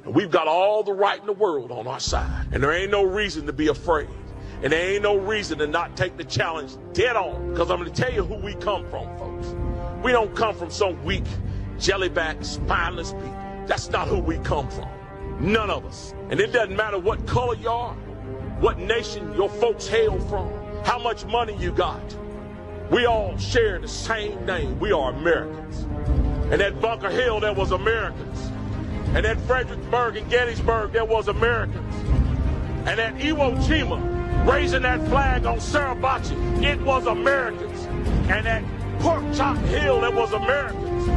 And we've got all the right in the world on our side. And there ain't no reason to be afraid. And there ain't no reason to not take the challenge dead on. Because I'm going to tell you who we come from, folks. We don't come from some weak, jellyback, spineless people. That's not who we come from. None of us. And it doesn't matter what color you are, what nation your folks hail from, how much money you got. We all share the same name. We are Americans. And at Bunker Hill, there was Americans. And at Fredericksburg and Gettysburg, there was Americans. And at Iwo Jima, raising that flag on Suribachi, it was Americans. And at Pork Chop Hill, there was Americans.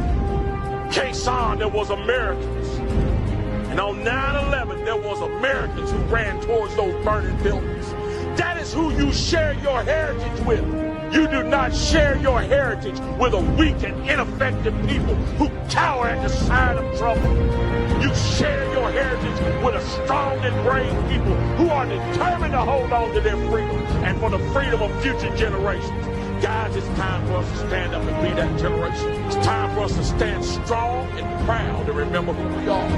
Quezon, there was Americans. And on 9/11, there was Americans who ran towards those burning buildings. That is who you share your heritage with. You do not share your heritage with a weak and ineffective people who cower at the sight of trouble. You share your heritage with a strong and brave people who are determined to hold on to their freedom and for the freedom of future generations. Guys, it's time for us to stand up and be that generation. It's time for us to stand strong and proud and remember who we are.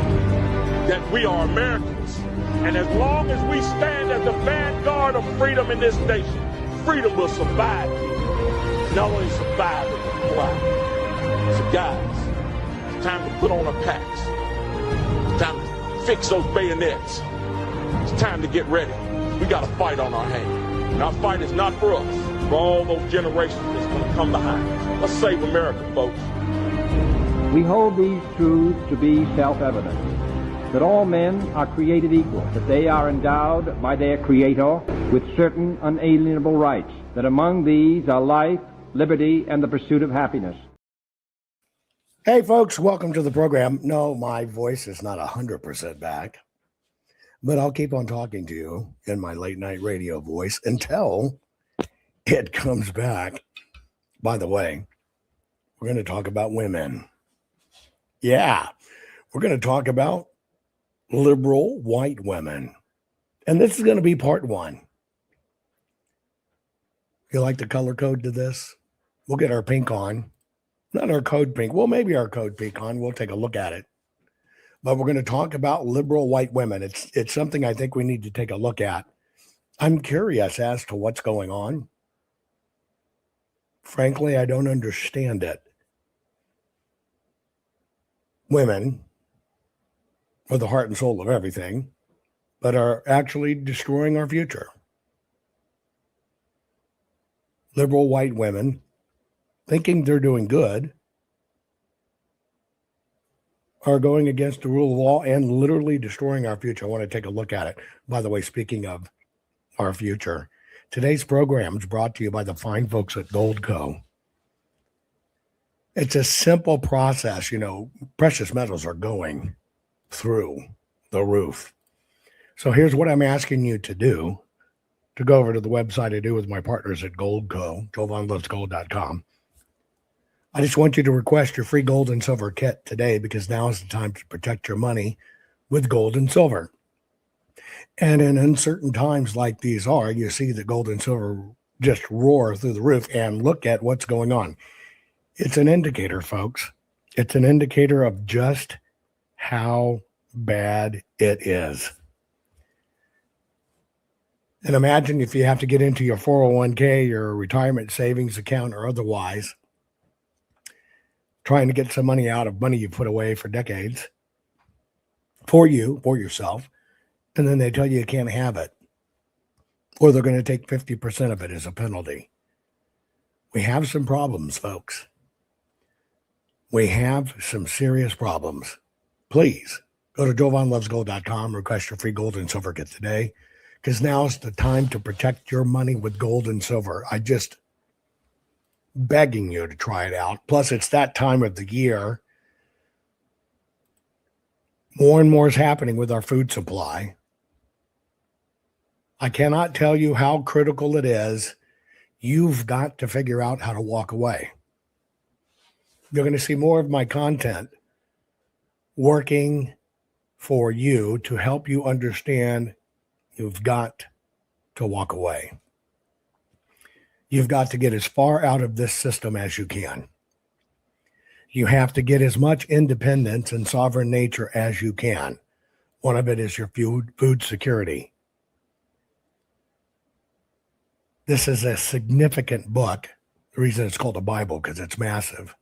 That we are Americans. And as long as we stand as the vanguard of freedom in this nation, freedom will survive you. Not only survive, it will thrive. So guys, it's time to put on our packs. It's time to fix those bayonets. It's time to get ready. We got a fight on our hands. And our fight is not for us, for all those generations that's going to come behind us. Let's save America, folks. We hold these truths to be self-evident. That all men are created equal, that they are endowed by their Creator with certain unalienable rights, that among these are life, liberty, and the pursuit of happiness. Hey, folks, welcome to the program. No, my voice is not 100% back, but I'll keep on talking to you in my late night radio voice until it comes back. By the way, we're going to talk about women. Yeah, we're going to talk about liberal white women. And this is going to be part one. You like the color code to this? We'll get our pink on. Not our code pink. Well, maybe our code pink on. We'll take a look at it. But we're going to talk about liberal white women. It's something I think we need to take a look at. I'm curious as to what's going on. Frankly, I don't understand it. Women are the heart and soul of everything, but are actually destroying our future. Liberal white women, thinking they're doing good, are going against the rule of law and literally destroying our future. I want to take a look at it. By the way, speaking of our future, today's program is brought to you by the fine folks at Goldco. It's a simple process. You know, precious metals are going through the roof. So here's what I'm asking you to do, to go over to the website I do with my partners at Goldco, jovanlovesgold.com. I just want you to request your free gold and silver kit today, because now is the time to protect your money with gold and silver. And in uncertain times like these are, you see that gold and silver just roar through the roof, and look at what's going on. It's an indicator, folks. It's an indicator of just how bad it is. And imagine if you have to get into your 401k, your retirement savings account, or otherwise, trying to get some money out of money you put away for decades for you, for yourself, and then they tell you can't have it, or they're going to take 50% of it as a penalty. We have some problems, folks. We have some serious problems. Please go to jovanlovesgold.com, request your free gold and silver kit today, because now's the time to protect your money with gold and silver. I just begging you to try it out. Plus, it's that time of the year. More and more is happening with our food supply. I cannot tell you how critical it is. You've got to figure out how to walk away. You're going to see more of my content working for you to help you understand you've got to walk away. You've got to get as far out of this system as you can. You have to get as much independence and sovereign nature as you can. One of it is your food security. This is a significant book. The reason it's called a Bible, because it's massive.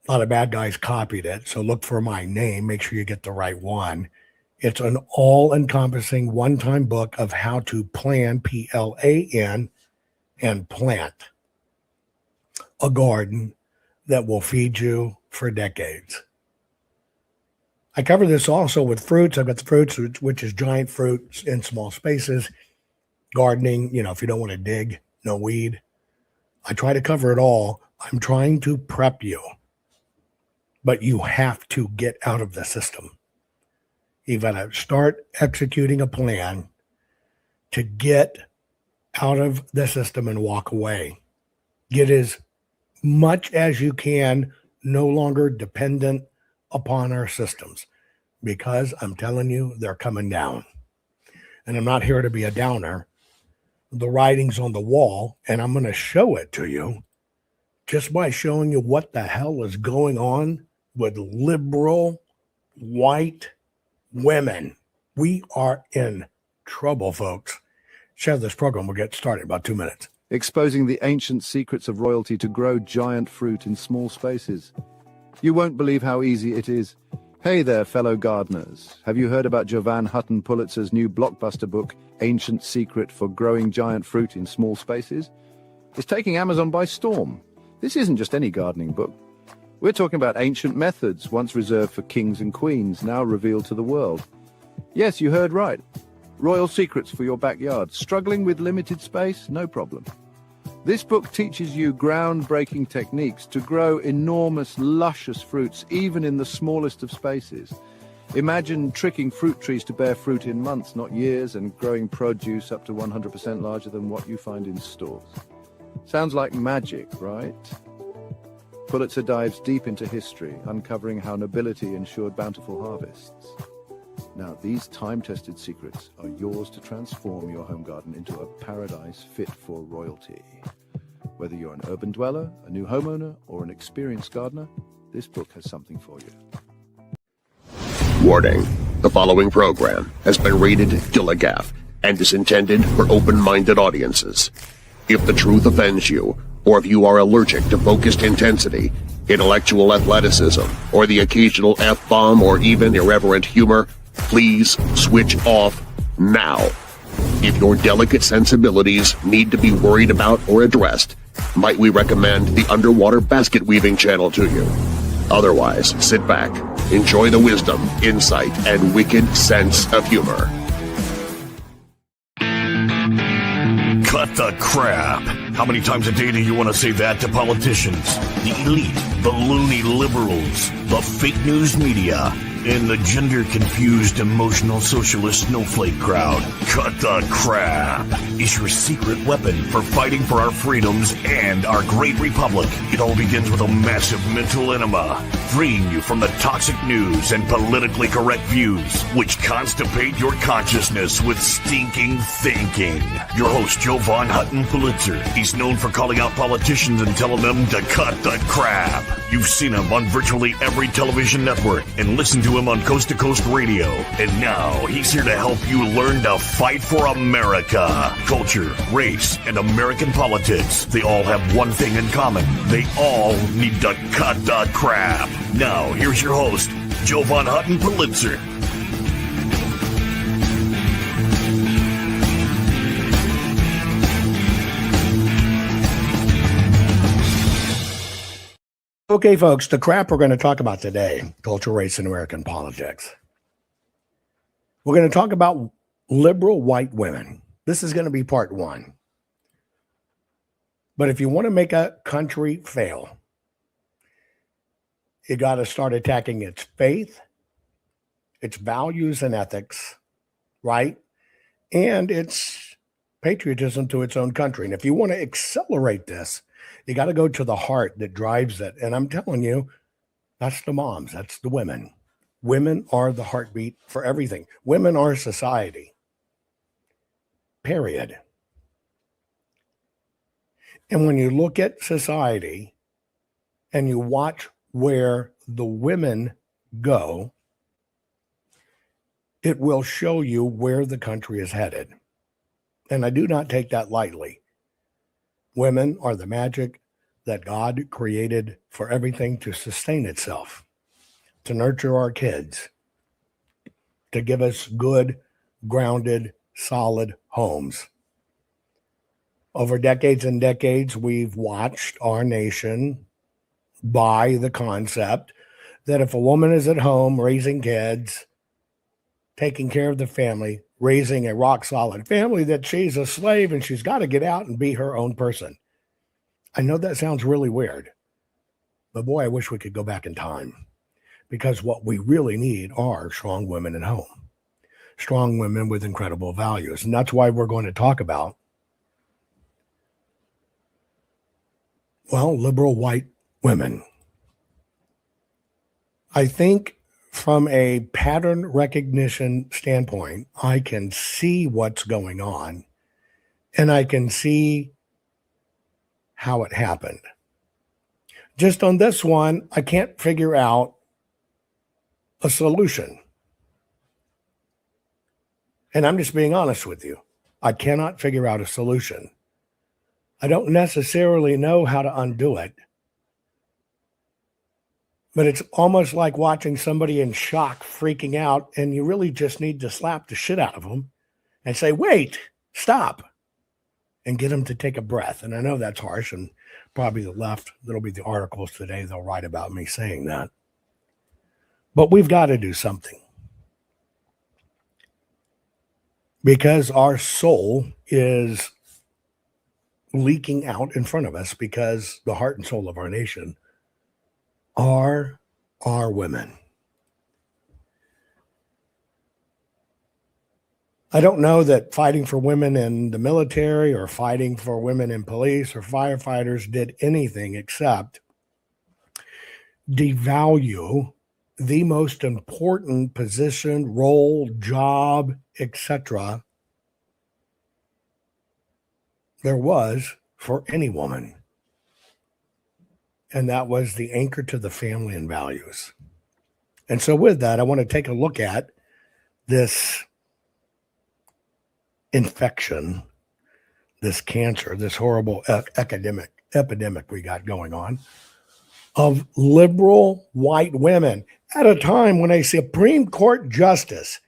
A lot of bad guys copied it, so look for my name. Make sure you get the right one. It's an all-encompassing one-time book of how to plan, P-L-A-N, and plant a garden that will feed you for decades. I cover this also with fruits. I've got the fruits, which is giant fruits in small spaces. Gardening, if you don't want to dig, no weed. I try to cover it all. I'm trying to prep you. But you have to get out of the system. You've got to start executing a plan to get out of the system and walk away. Get as much as you can, no longer dependent upon our systems, because I'm telling you, they're coming down. And I'm not here to be a downer. The writing's on the wall, and I'm going to show it to you just by showing you what the hell is going on with liberal white women. We are in trouble, folks. Share this program. We'll get started in about 2 minutes. Exposing the ancient secrets of royalty to grow giant fruit in small spaces. You won't believe how easy it is. Hey there, fellow gardeners. Have you heard about Jovan Hutton Pulitzer's new blockbuster book, Ancient Secret for Growing Giant Fruit in Small Spaces? It's taking Amazon by storm. This isn't just any gardening book. We're talking about ancient methods once reserved for kings and queens, now revealed to the world. Yes, you heard right. Royal secrets for your backyard. Struggling with limited space? No problem. This book teaches you groundbreaking techniques to grow enormous, luscious fruits, even in the smallest of spaces. Imagine tricking fruit trees to bear fruit in months, not years, and growing produce up to 100% larger than what you find in stores. Sounds like magic, right? Pulitzer dives deep into history, uncovering how nobility ensured bountiful harvests. Now, these time-tested secrets are yours to transform your home garden into a paradise fit for royalty. Whether you're an urban dweller, a new homeowner, or an experienced gardener, this book has something for you. Warning: the following program has been rated Gilligaff and is intended for open-minded audiences. If the truth offends you, or if you are allergic to focused intensity, intellectual athleticism, or the occasional F-bomb or even irreverent humor, please switch off now. If your delicate sensibilities need to be worried about or addressed, might we recommend the Underwater Basket Weaving channel to you? Otherwise, sit back, enjoy the wisdom, insight, and wicked sense of humor. Cut the crap. How many times a day do you want to say that to politicians, the elite, the loony liberals, the fake news media, and the gender-confused, emotional socialist snowflake crowd? Cut the crap is your secret weapon for fighting for our freedoms and our great republic. It all begins with a massive mental enema, freeing you from the toxic news and politically correct views, which constipate your consciousness with stinking thinking. Your host, Jovan Hutton Pulitzer. He's known for calling out politicians and telling them to cut the crap. You've seen him on virtually every television network and listened to him on Coast to Coast Radio. And now he's here to help you learn to fight for America. Culture, race, and American politics. They all have one thing in common. They all need to cut the crap. Now, here's your host, Jovan Hutton Pulitzer. Okay, folks, the crap we're going to talk about today, culture, race, and American politics. We're going to talk about liberal white women. This is going to be part one. But if you want to make a country fail, you got to start attacking its faith, its values and ethics, right? And its patriotism to its own country. And if you want to accelerate this, you got to go to the heart that drives it. And I'm telling you, that's the moms. That's the women. Women are the heartbeat for everything. Women are society. Period. And when you look at society and you watch where the women go, it will show you where the country is headed. And I do not take that lightly. Women are the magic that God created for everything to sustain itself, to nurture our kids, to give us good, grounded, solid homes. Over decades and decades, we've watched our nation buy the concept that if a woman is at home raising kids, taking care of the family, raising a rock-solid family, that she's a slave and she's got to get out and be her own person. I know that sounds really weird, but boy, I wish we could go back in time, because what we really need are strong women at home, strong women with incredible values. And that's why we're going to talk about, well, liberal white women. I think from a pattern recognition standpoint, I can see what's going on, and I can see how it happened. Just on this one, I can't figure out a solution. And I'm just being honest with you. I cannot figure out a solution. I don't necessarily know how to undo it. But it's almost like watching somebody in shock freaking out, and you really just need to slap the shit out of them and say, wait, stop, and get them to take a breath. And I know that's harsh, and probably the left, there'll be the articles today, they'll write about me saying that. But we've got to do something, because our soul is leaking out in front of us, because the heart and soul of our nation are our women. I don't know that fighting for women in the military or fighting for women in police or firefighters did anything except devalue the most important position, role, job, etc. there was for any woman. And that was the anchor to the family and values. And so with that, I want to take a look at this infection, this cancer, this horrible epidemic we got going on of liberal white women at a time when a Supreme Court justice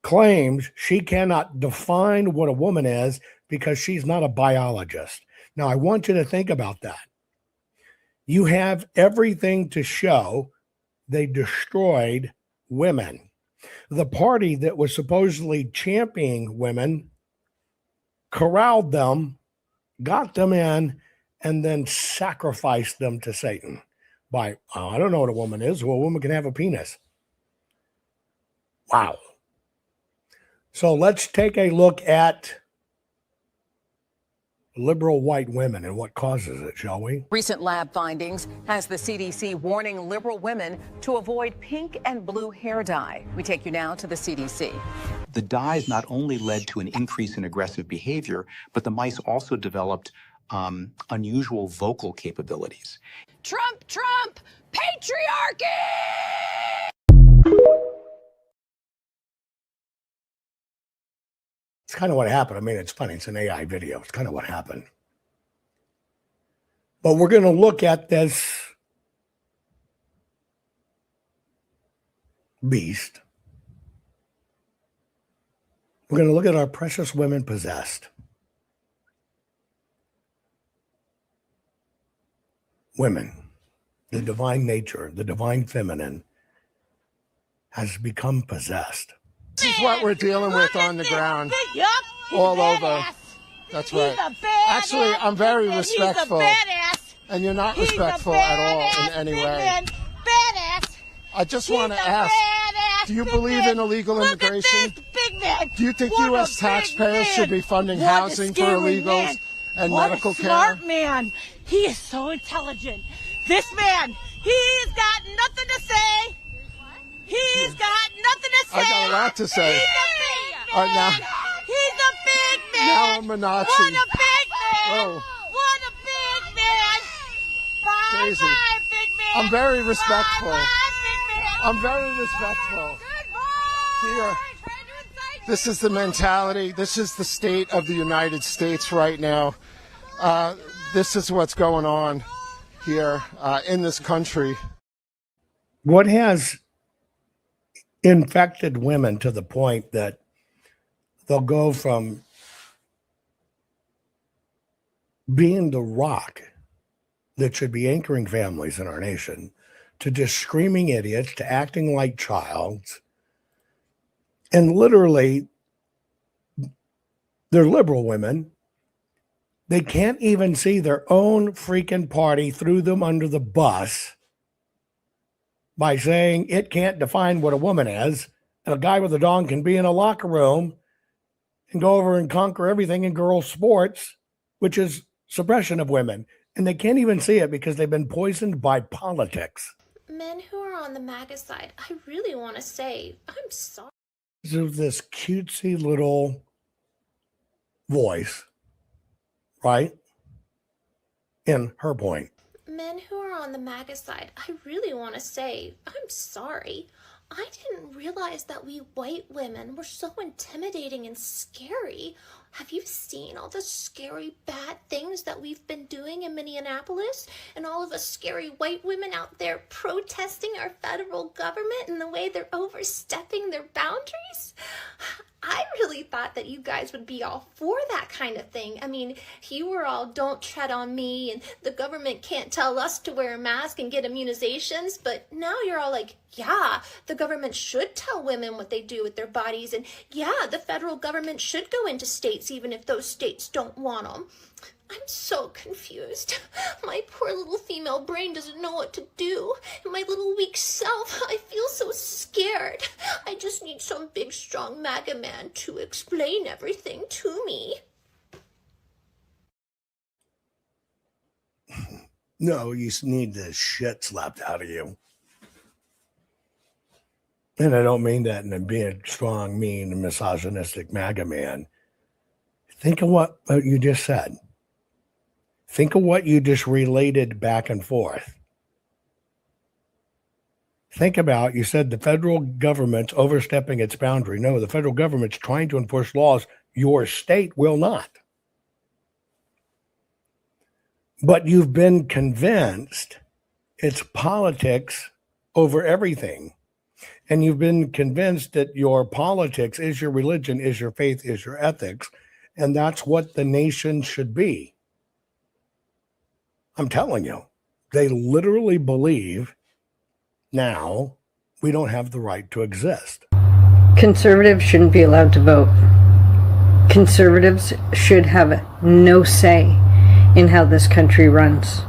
claims she cannot define what a woman is because she's not a biologist. Now, I want you to think about that. You have everything to show they destroyed women. The party that was supposedly championing women corralled them, got them in, and then sacrificed them to Satan by, oh, I don't know what a woman is. Well, a woman can have a penis. Wow. So let's take a look at liberal white women and what causes it, shall we? Recent lab findings has the CDC warning liberal women to avoid pink and blue hair dye. We take you now to the CDC. The dyes not only led to an increase in aggressive behavior, but the mice also developed unusual vocal capabilities. Trump, Trump, patriarchy! It's kind of what happened. I mean, it's funny. It's an AI video. It's kind of what happened. But we're going to look at this beast. We're going to look at our precious women possessed. Women, the divine nature, the divine feminine, has become possessed. This is what we're dealing with on the ground, all over. That's right. Actually, I'm very respectful, and you're not respectful at all in any way. I just want to ask, do you believe in illegal immigration? Do you think U.S. taxpayers should be funding housing for illegals and medical care? Smart man. He is so intelligent. This man, he's got nothing to say. He's got nothing to say. I got a lot to say. He's a big man. Now, he's a big man. Now I'm a Nazi. What a big man. Oh. What a big man. Bye, Crazy. bye, big man. I'm very respectful. Bye, bye, big man. I'm very respectful. Goodbye. Here, this is the mentality. This is the state of the United States right now. This is what's going on here in this country. What has infected women to the point that they'll go from being the rock that should be anchoring families in our nation to just screaming idiots, to acting like childs, and literally they're liberal women. They can't even see their own freaking party threw them under the bus by saying it can't define what a woman is, and a guy with a dong can be in a locker room and go over and conquer everything in girls' sports, which is suppression of women. And they can't even see it because they've been poisoned by politics. Men who are on the MAGA side, I really want to say, I'm sorry. So this cutesy little voice, right? In her point. Men who are on the MAGA side, I really want to say, I'm sorry. I didn't realize that we white women were so intimidating and scary. Have you seen all the scary bad things that we've been doing in Minneapolis? And all of us scary white women out there protesting our federal government and the way they're overstepping their boundaries? I really thought that you guys would be all for that kind of thing. I mean, you were all don't tread on me and the government can't tell us to wear a mask and get immunizations, but now you're all like, yeah, the government should tell women what they do with their bodies, and yeah, the federal government should go into states even if those states don't want them. I'm so confused. My poor little female brain doesn't know what to do. And my little weak self, I feel so scared. I just need some big, strong MAGA man to explain everything to me. No, you need the shit slapped out of you. And I don't mean that in a big, strong, mean, and misogynistic MAGA man. Think of what you just said. Think of what you just related back and forth. Think about, you said the federal government's overstepping its boundary. No, the federal government's trying to enforce laws your state will not. But you've been convinced it's politics over everything. And you've been convinced that your politics is your religion, is your faith, is your ethics. And that's what the nation should be. I'm telling you, they literally believe now we don't have the right to exist. Conservatives shouldn't be allowed to vote. Conservatives should have no say in how this country runs.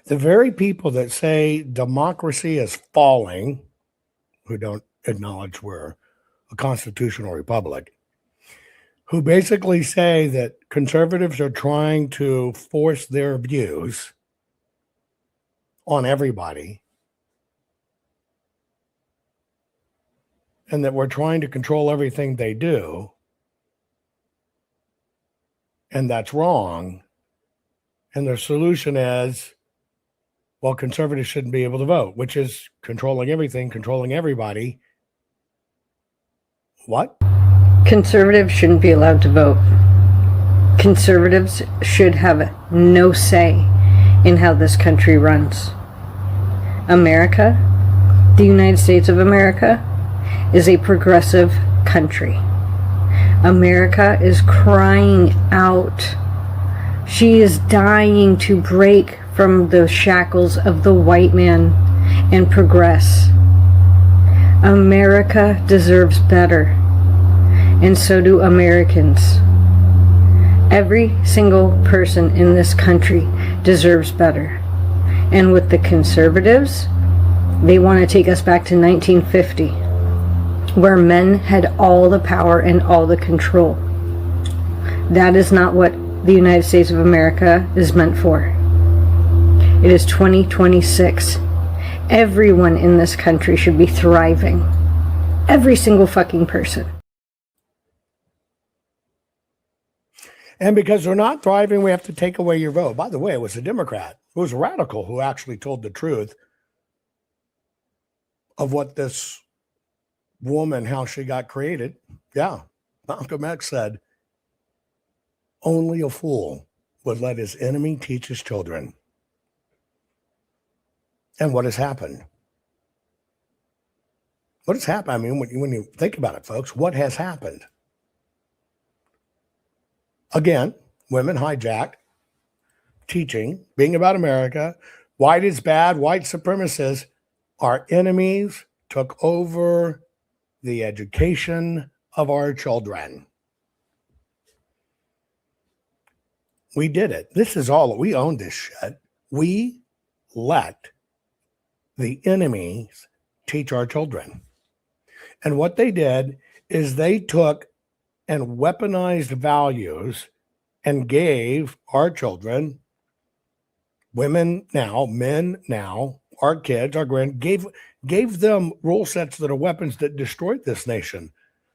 The very people that say democracy is falling, who don't acknowledge we're a constitutional republic, who basically say that conservatives are trying to force their views on everybody, and that we're trying to control everything they do, and that's wrong. And their solution is, well, conservatives shouldn't be able to vote, which is controlling everything, controlling everybody. What? Conservatives shouldn't be allowed to vote. Conservatives should have no say in how this country runs. America, the United States of America, is a progressive country. America is crying out. She is dying to break from the shackles of the white man and progress. America deserves better. And so do Americans. Every single person in this country deserves better. And with the conservatives, they want to take us back to 1950, where men had all the power and all the control. That is not what the United States of America is meant for. It is 2026. Everyone in this country should be thriving. Every single fucking person. And because they're not thriving, we have to take away your vote. By the way, it was a Democrat. It was a radical who actually told the truth of what this woman, how she got created. Yeah. Malcolm X said, only a fool would let his enemy teach his children. And what has happened? What has happened? I mean, when you think about it, folks, what has happened? Again, women hijacked teaching, being about America. White is bad. White supremacists, our enemies, took over the education of our children. We did it. This is all, we own this shit. We let the enemies teach our children. And what they did is they took and weaponized values and gave our children, women now, men now, our kids, our gave them rule sets that are weapons that destroyed this nation,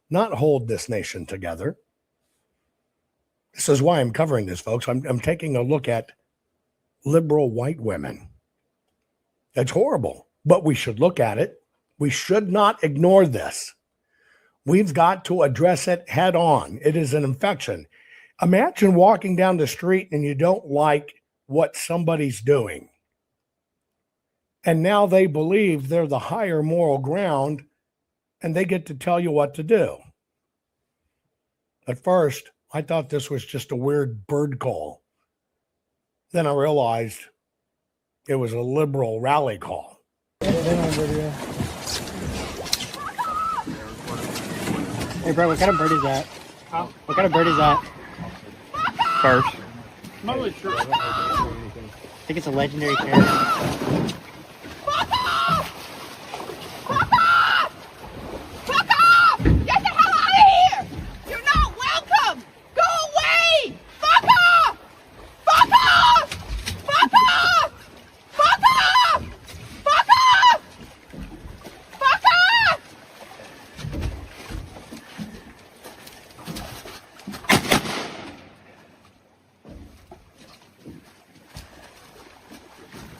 not hold this nation together. This is why I'm covering this, folks. I'm taking a look at liberal white women. That's horrible, but we should look at it. We should not ignore this. We've got to address it head on. It is an infection. Imagine walking down the street and you don't like what somebody's doing. And now they believe they're the higher moral ground and they get to tell you what to do. At first, I thought this was just a weird bird call. Then I realized it was a liberal rally call. Hey bro, what kind of bird is that? Huh? What kind of bird is that? First. I'm not really sure. I think it's a legendary character. Fuck off! Fuck off! Fuck off! Get the hell out of here! You're not welcome! Go away! Fuck off! Fuck off! Fuck off! Fuck off! Fuck off! Fuck off!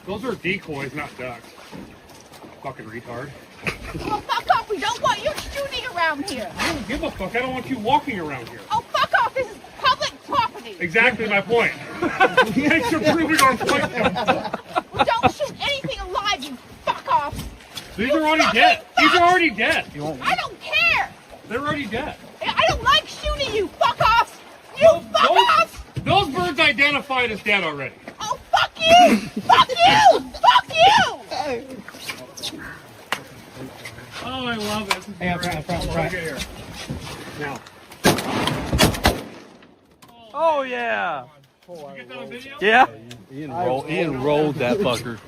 Those are decoys, not ducks. Fucking retard. Oh, fuck off! We don't want you shooting around here! I don't give a fuck. I don't want you walking around here. Oh, fuck off! This is public property! Exactly my point. Thanks for proving our point. We don't shoot anything alive, you fuck off! These are already dead. These are already dead. I don't care! They're already dead. I don't like shooting you, fuck off! You fuck off! Those birds identified as dead already. Oh, fuck you! Fuck you! Fuck you! Oh, I love it. Hey, I'm front. Here. Now. Oh, yeah. You get that on video? Yeah. Ian rolled that fucker.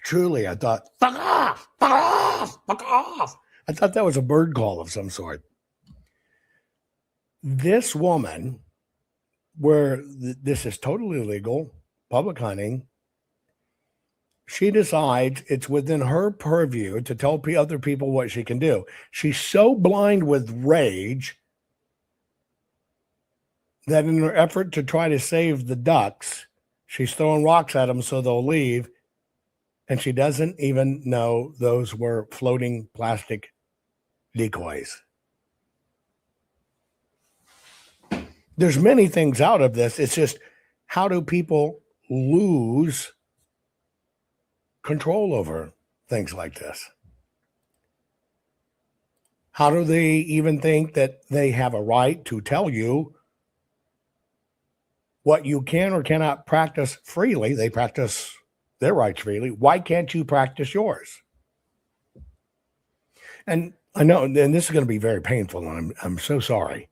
Truly, I thought, fuck off, fuck off, fuck off. I thought that was a bird call of some sort. This woman, where this is totally legal, public hunting, she decides it's within her purview to tell other people what she can do. She's so blind with rage that in her effort to try to save the ducks, she's throwing rocks at them so they'll leave. And she doesn't even know those were floating plastic decoys. There's many things out of this. It's just, how do people lose control over things like this? How do they even think that they have a right to tell you what you can or cannot practice freely? They practice their rights freely. Why can't you practice yours? And I know, and this is going to be very painful, and I'm so sorry.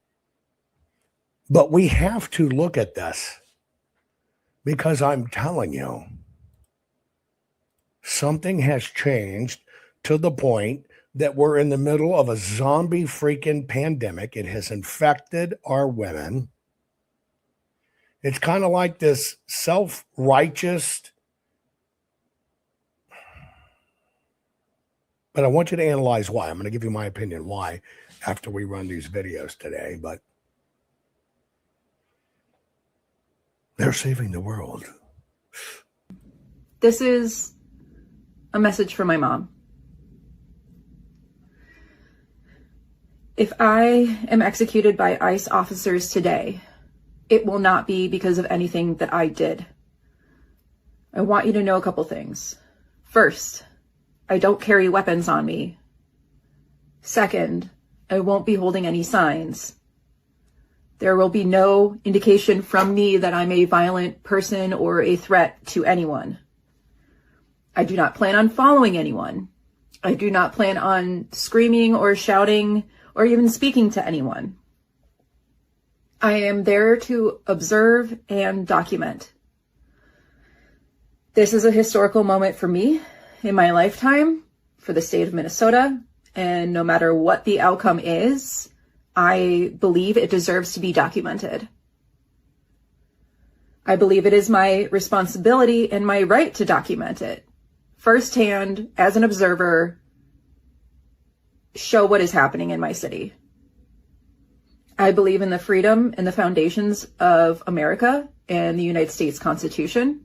But we have to look at this, because I'm telling you, something has changed to the point that we're in the middle of a zombie freaking pandemic. It has infected our women. It's kind of like this self-righteous But I want you to analyze why. I'm going to give you my opinion why after we run these videos today. But they're saving the world. This is a message from my mom. If I am executed by ICE officers today, it will not be because of anything that I did. I want you to know a couple things. First, I don't carry weapons on me. Second, I won't be holding any signs. There will be no indication from me that I'm a violent person or a threat to anyone. I do not plan on following anyone. I do not plan on screaming or shouting or even speaking to anyone. I am there to observe and document. This is a historical moment for me in my lifetime, for the state of Minnesota, and no matter what the outcome is, I believe it deserves to be documented. I believe it is my responsibility and my right to document it. Firsthand, as an observer, show what is happening in my city. I believe in the freedom and the foundations of America and the United States Constitution.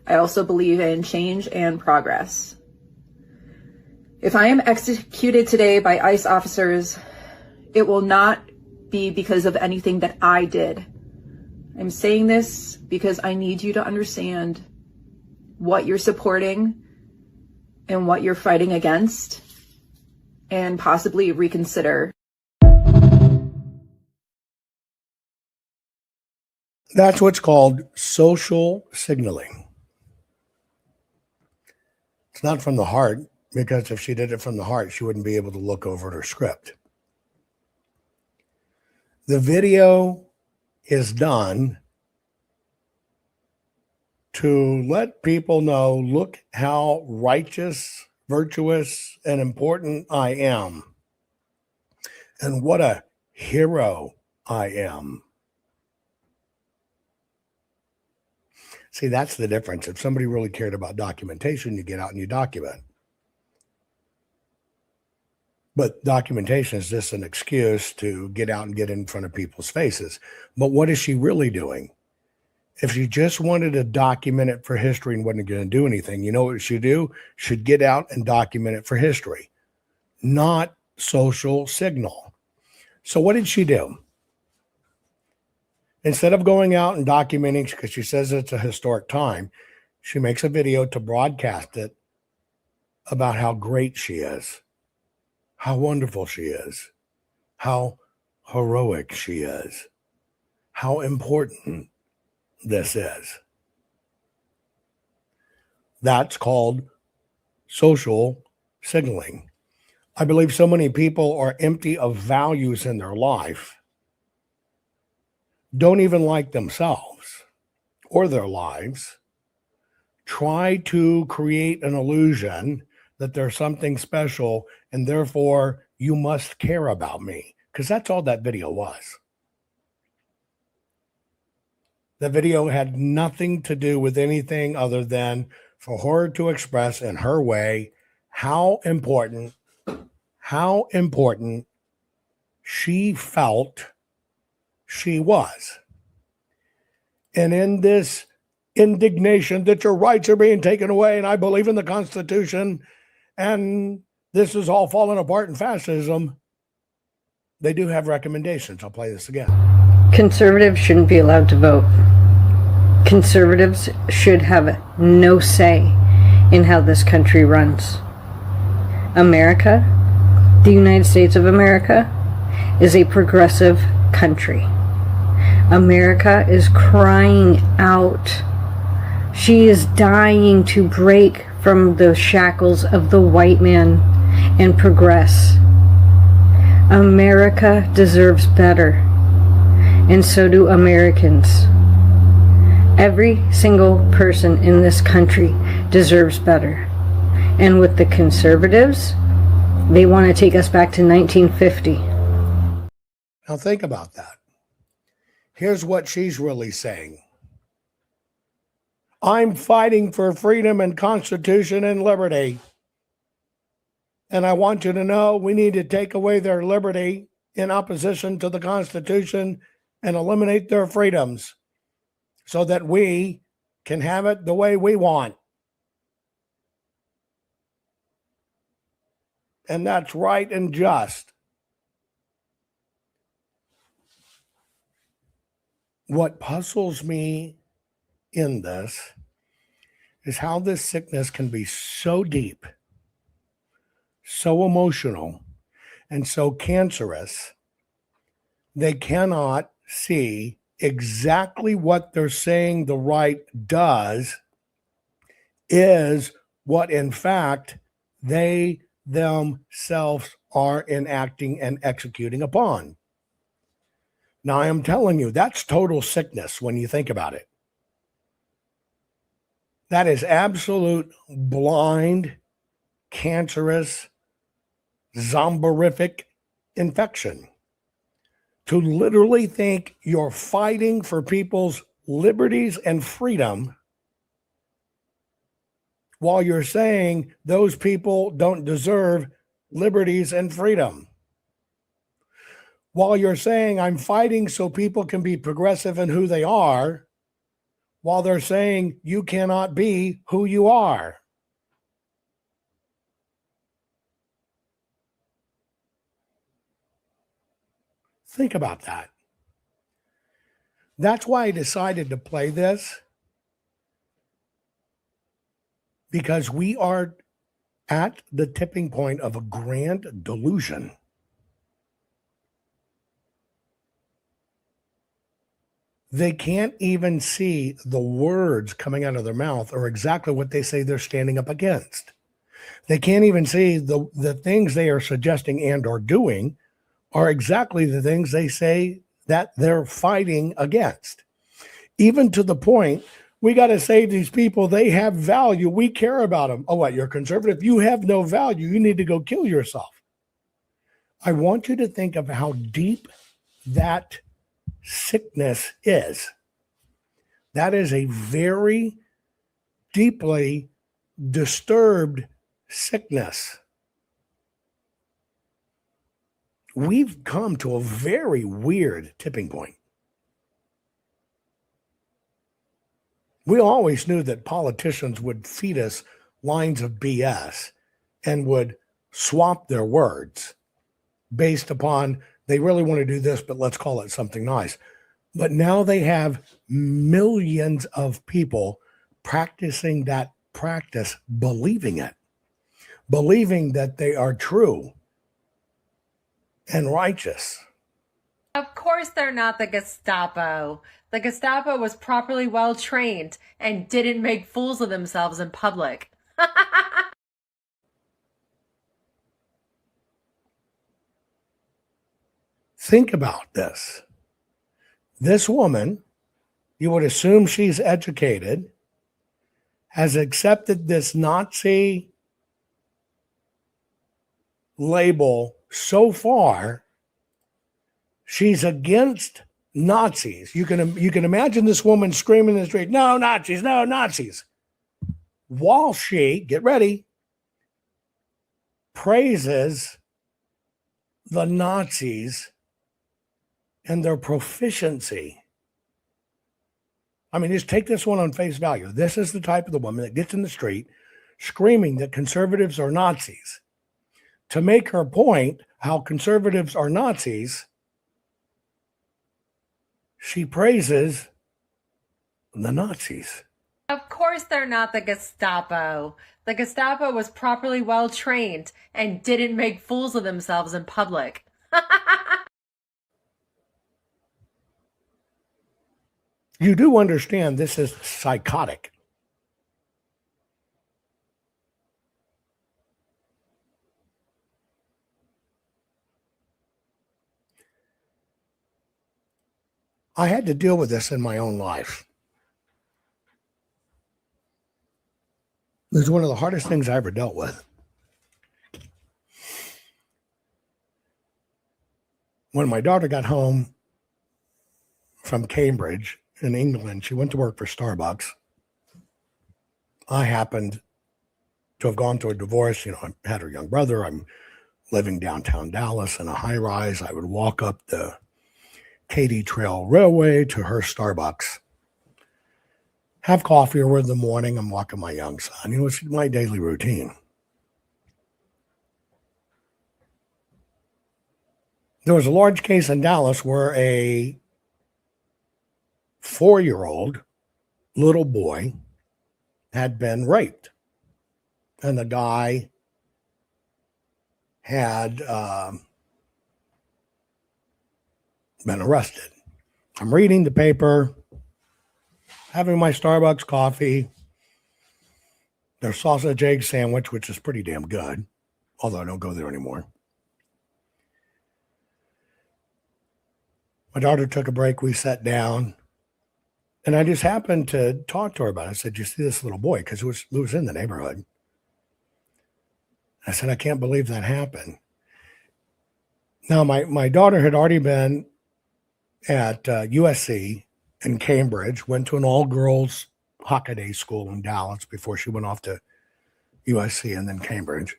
I also believe in change and progress. If I am executed today by ICE officers, it will not be because of anything that I did. I'm saying this because I need you to understand what you're supporting and what you're fighting against, and possibly reconsider. That's what's called social signaling. It's not from the heart, because if she did it from the heart, she wouldn't be able to look over at her script. The video is done to let people know, look how righteous, virtuous, and important I am, and what a hero I am. See, that's the difference. If somebody really cared about documentation, you get out and you document. But documentation is just an excuse to get out and get in front of people's faces. But what is she really doing? If she just wanted to document it for history and wasn't going to do anything, you know what she'd do? She'd get out and document it for history, not social signal. So what did she do? Instead of going out and documenting, because she says it's a historic time, she makes a video to broadcast it about how great she is, how wonderful she is, how heroic she is, how important this is. That's called social signaling. I believe so many people are empty of values in their life, don't even like themselves or their lives, try to create an illusion that there's something special and therefore you must care about me, because that's all that video was. The video had nothing to do with anything other than for her to express in her way how important she felt she was. And in this indignation that your rights are being taken away, and I believe in the Constitution, and this is all falling apart in fascism, they do have recommendations. I'll play this again. Conservatives shouldn't be allowed to vote. Conservatives should have no say in how this country runs. America, the United States of America, is a progressive country. America is crying out. She is dying to break from the shackles of the white man and progress. America deserves better, and so do Americans. Every single person in this country deserves better. And with the conservatives, they want to take us back to 1950. Now think about that. Here's what she's really saying. I'm fighting for freedom and Constitution and liberty. And I want you to know we need to take away their liberty in opposition to the Constitution and eliminate their freedoms so that we can have it the way we want. And that's right and just. What puzzles me in this is how this sickness can be so deep, so emotional, and so cancerous, they cannot see exactly what they're saying the right does is what, in fact, they themselves are enacting and executing upon. Now, I am telling you, that's total sickness when you think about it. That is absolute blind, cancerous, zomborific infection. To literally think you're fighting for people's liberties and freedom while you're saying those people don't deserve liberties and freedom. While you're saying I'm fighting so people can be progressive in who they are, while they're saying you cannot be who you are. Think about that. That's why I decided to play this, because we are at the tipping point of a grand delusion. They can't even see the words coming out of their mouth or exactly what they say they're standing up against. They can't even see the things they are suggesting and or doing are exactly the things they say that they're fighting against. Even to the point, we got to say to these people, they have value. We care about them. Oh, what? You're conservative? You have no value. You need to go kill yourself. I want you to think of how deep that sickness is. That is a very deeply disturbed sickness. We've come to a very weird tipping point. We always knew that politicians would feed us lines of BS and would swap their words based upon they really want to do this, but let's call it something nice. But now they have millions of people practicing that practice, believing it, believing that they are true and righteous. Of course they're not the Gestapo. The Gestapo was properly well trained and didn't make fools of themselves in public. Think about this. This woman, you would assume she's educated, has accepted this Nazi label so far. She's against Nazis. You can imagine this woman screaming in the street, "No Nazis, no Nazis," while she, get ready, praises the Nazis and their proficiency. I mean, just take this one on face value. This is the type of the woman that gets in the street screaming that conservatives are Nazis. To make her point how conservatives are Nazis, she praises the Nazis. Of course they're not the Gestapo. The Gestapo was properly well trained and didn't make fools of themselves in public. You do understand this is psychotic. I had to deal with this in my own life. It was one of the hardest things I ever dealt with. When my daughter got home from Cambridge in England, she went to work for Starbucks. I happened to have gone through a divorce. You know, I had a young brother. I'm living downtown Dallas in a high rise. I would walk up the Katy Trail Railway to her Starbucks, have coffee over in the morning. I'm walking my young son. You know, it's my daily routine. There was a large case in Dallas where a 4-year-old little boy had been raped. And the guy had been arrested. I'm reading the paper, having my Starbucks coffee, their sausage egg sandwich, which is pretty damn good, although I don't go there anymore. My daughter took a break. We sat down, and I just happened to talk to her about it. I said, "You see this little boy?" Because it was in the neighborhood. I said, "I can't believe that happened." Now, my daughter had already been at USC in Cambridge, went to an all-girls Hockaday school in Dallas before she went off to USC and then Cambridge.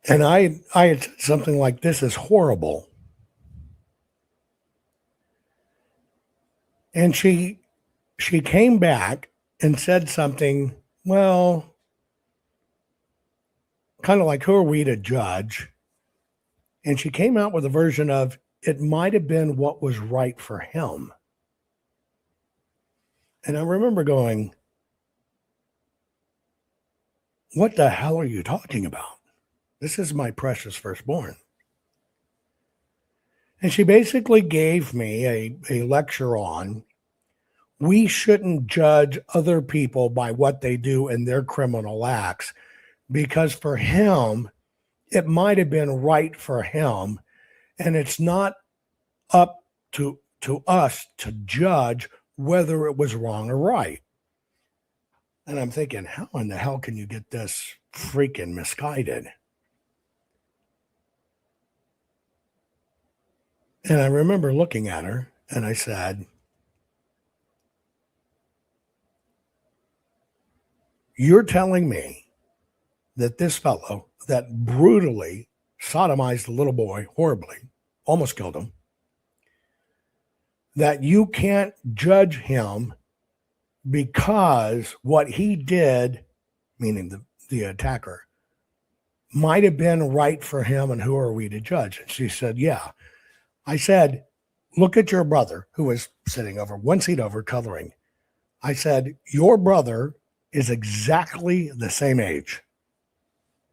And I had said something like, "This is horrible." And she came back and said something, well, kind of like, who are we to judge? And she came out with a version of, it might have been what was right for him. And I remember going, what the hell are you talking about? This is my precious firstborn. And she basically gave me a lecture on, we shouldn't judge other people by what they do in their criminal acts, because for him, it might have been right for him, and it's not up to us to judge whether it was wrong or right. And I'm thinking, how in the hell can you get this freaking misguided? And I remember looking at her and I said, you're telling me that this fellow that brutally sodomized the little boy horribly, almost killed him, that you can't judge him because what he did, meaning the attacker, might have been right for him, and who are we to judge? And she said, yeah. I said, look at your brother, who was sitting over one seat over coloring. I said, your brother is exactly the same age.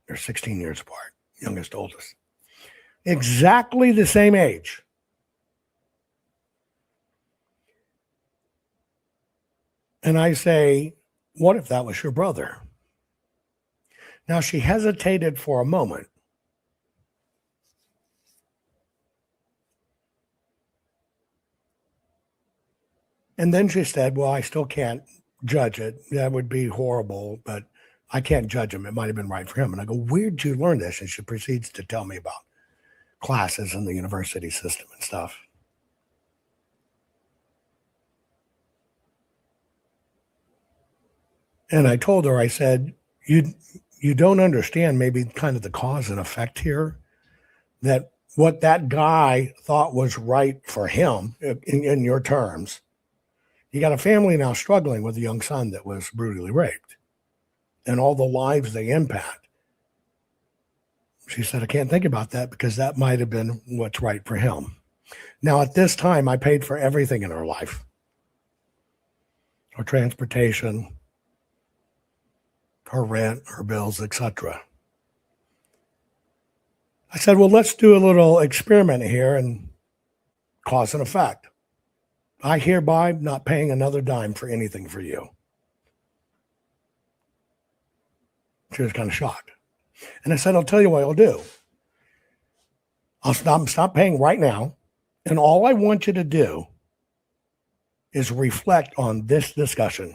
They're 16 years apart, youngest to oldest. Exactly the same age. And I say, what if that was your brother? Now, she hesitated for a moment. And then she said, well, I still can't judge it. That would be horrible, but I can't judge him. It might have been right for him. And I go, where'd you learn this? And she proceeds to tell me about classes in the university system and stuff. And I told her, I said, you don't understand maybe kind of the cause and effect here, that what that guy thought was right for him in your terms. You got a family now struggling with a young son that was brutally raped and all the lives they impact. She said, I can't think about that because that might have been what's right for him. Now, at this time, I paid for everything in her life. Her transportation, her rent, her bills, etc. I said, well, let's do a little experiment here and cause and effect. I hereby not paying another dime for anything for you. She was kind of shocked. And I said, I'll tell you what I'll do. I'll stop paying right now. And all I want you to do is reflect on this discussion.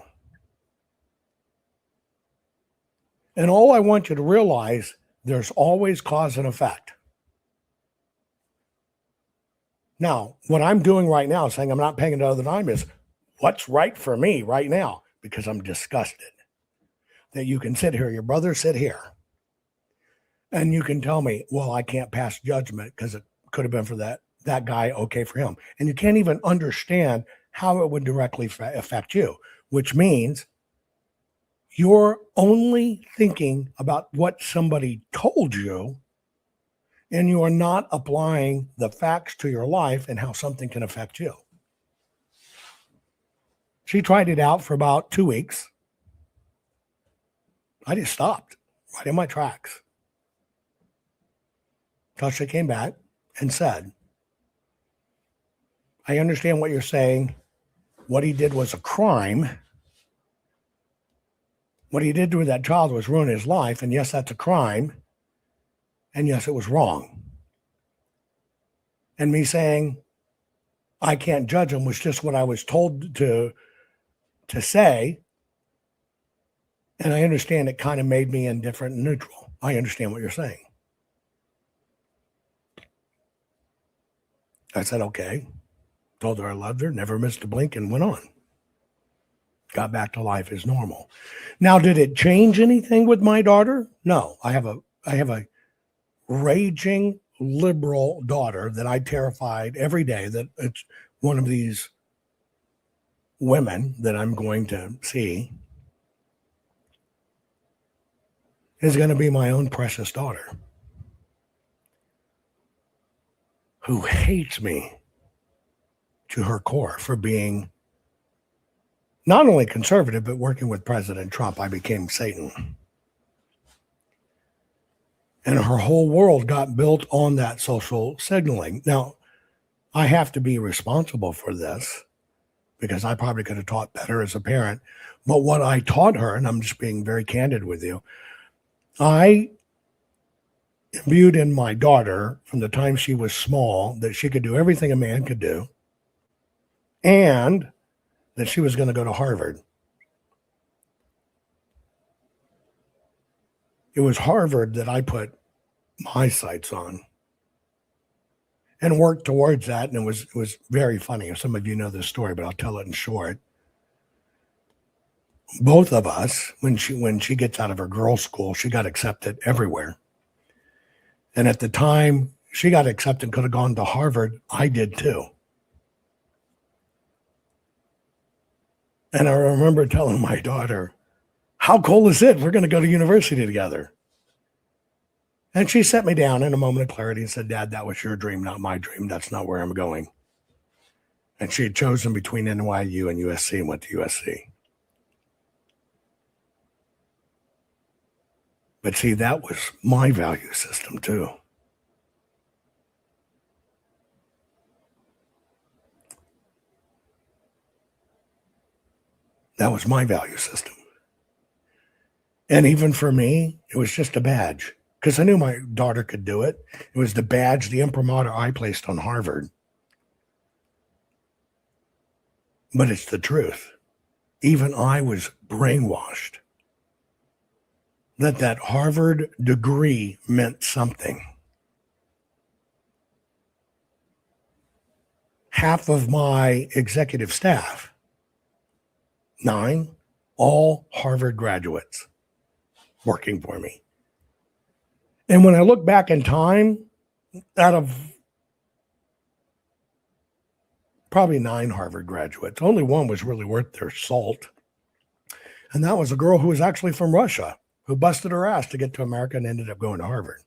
And all I want you to realize, there's always cause and effect. Now, what I'm doing right now, saying I'm not paying another dime, is what's right for me right now. because I'm disgusted that you can sit here, your brother sit here, and you can tell me, well, I can't pass judgment because it could have been for that guy, okay for him. And you can't even understand how it would directly affect you, which means you're only thinking about what somebody told you, and you are not applying the facts to your life and how something can affect you. She tried it out for about 2 weeks. I just stopped right in my tracks. Until she came back and said, I understand what you're saying. What he did was a crime. What he did to that child was ruin his life. And yes, that's a crime. And yes, it was wrong. And me saying, I can't judge him was just what I was told to say. And I understand it kind of made me indifferent and neutral. I understand what you're saying. I said, okay. Told her I loved her, never missed a blink, and went on. Got back to life as normal. Now, did it change anything with my daughter? No. I have a raging liberal daughter that I terrified every day that it's one of these women that I'm going to see is going to be my own precious daughter who hates me to her core for being not only conservative, but working with President Trump. I became Satan. And her whole world got built on that social signaling. Now, I have to be responsible for this because I probably could have taught better as a parent. But what I taught her, and I'm just being very candid with you, I imbued in my daughter from the time she was small that she could do everything a man could do and that she was going to go to Harvard. It was Harvard that I put my sights on and worked towards that. And it was very funny. Some of you know this story, but I'll tell it in short. Both of us, when she gets out of her girls' school, she got accepted everywhere. And at the time she got accepted, could have gone to Harvard, I did too. And I remember telling my daughter, how cool is it? We're going to go to university together. And she set me down in a moment of clarity and said, Dad, that was your dream, not my dream. That's not where I'm going. And she had chosen between NYU and USC and went to USC. But see, that was my value system too. That was my value system. And even for me, it was just a badge because I knew my daughter could do it. It was the badge, the imprimatur I placed on Harvard. But it's the truth. Even I was brainwashed that Harvard degree meant something. Half of my executive staff, 9, all Harvard graduates working for me. And when I look back in time, out of probably 9 Harvard graduates, only one was really worth their salt. And that was a girl who was actually from Russia, who busted her ass to get to America and ended up going to Harvard.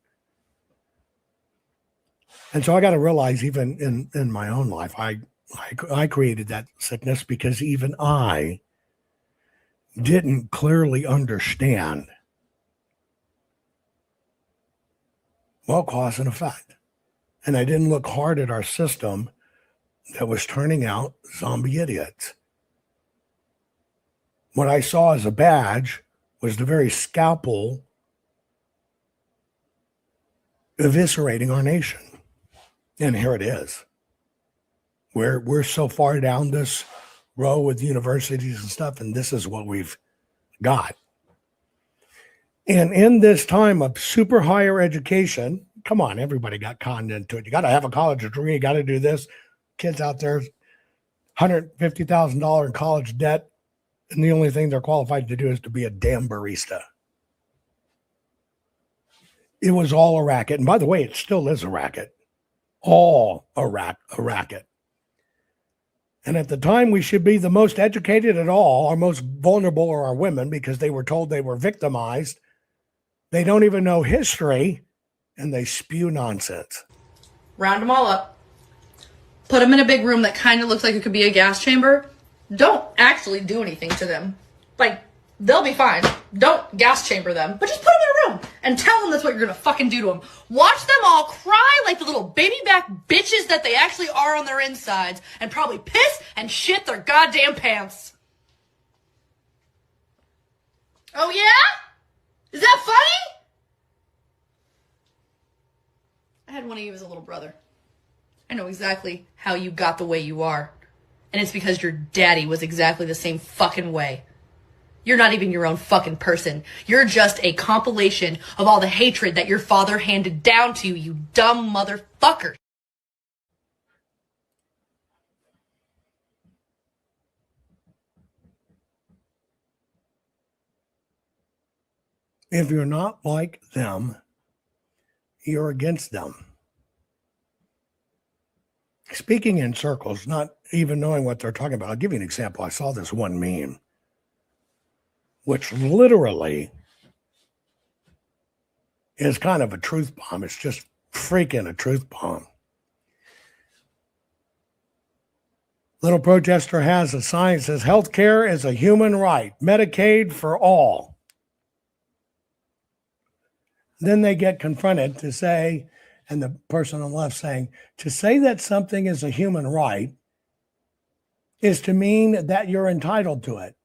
And so I got to realize even in my own life, I created that sickness because even I didn't clearly understand cause and effect. And I didn't look hard at our system that was turning out zombie idiots. What I saw as a badge was the very scalpel eviscerating our nation. And here it is. We're so far down this row with universities and stuff, and this is what we've got. And in this time of super higher education, come on, everybody got conned into it. You got to have a college degree. You got to do this. Kids out there, $150,000 in college debt And the only thing they're qualified to do is to be a damn barista. It was all a racket. And by the way, it still is a racket. All a racket. And at the time, we should be the most educated at all. Our most vulnerable are our women because they were told they were victimized. They don't even know history, and they spew nonsense. Round them all up. Put them in a big room that kind of looks like it could be a gas chamber. Don't actually do anything to them. Like, they'll be fine. Don't gas chamber them. But just put them in a room and tell them that's what you're going to fucking do to them. Watch them all cry like the little baby back bitches that they actually are on their insides and probably piss and shit their goddamn pants. Oh yeah? Is that funny? I had one of you as a little brother. I know exactly how you got the way you are. And it's because your daddy was exactly the same fucking way. You're not even your own fucking person. You're just a compilation of all the hatred that your father handed down to you, you dumb motherfucker. If you're not like them, you're against them. Speaking in circles, not even knowing what they're talking about. I'll give you an example. I saw this one meme, which literally is kind of a truth bomb. It's just freaking a truth bomb. Little protester has a sign that says, healthcare is a human right, Medicaid for all. Then they get confronted to say, and the person on the left saying, to say that something is a human right is to mean that you're entitled to it.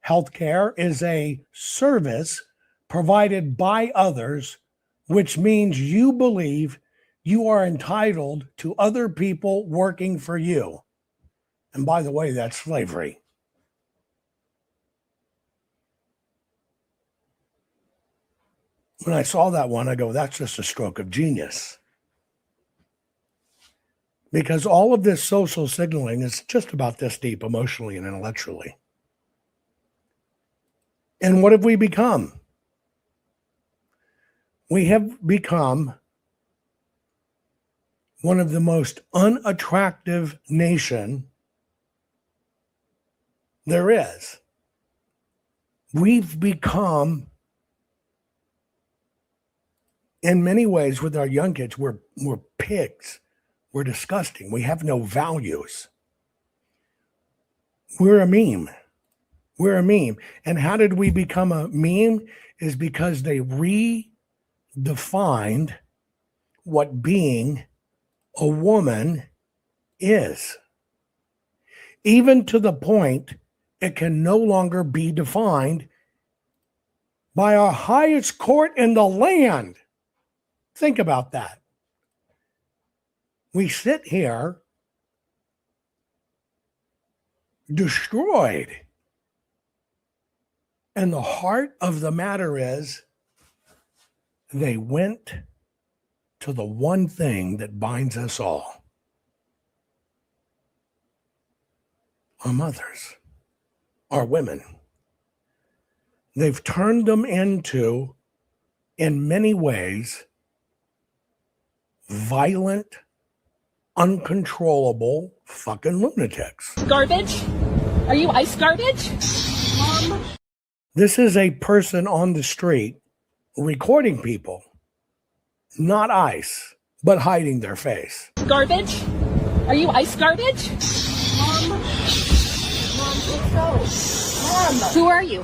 Healthcare is a service provided by others, which means you believe you are entitled to other people working for you. And by the way, that's slavery. When I saw that one, I go, that's just a stroke of genius. Because all of this social signaling is just about this deep emotionally and intellectually. And what have we become? We have become one of the most unattractive nation there is. We've become, in many ways, with our young kids, we're pigs. We're disgusting. We have no values. We're a meme. We're a meme. And how did we become a meme? Is because they redefined what being a woman is. Even to the point it can no longer be defined by our highest court in the land. Think about that. We sit here destroyed. And the heart of the matter is they went to the one thing that binds us all. Our mothers, our women. They've turned them into, in many ways, violent, uncontrollable fucking lunatics. Garbage? Are you ice garbage? This is a person on the street recording people, not ICE, but hiding their face. Garbage? Are you ice garbage? Mom, who are you?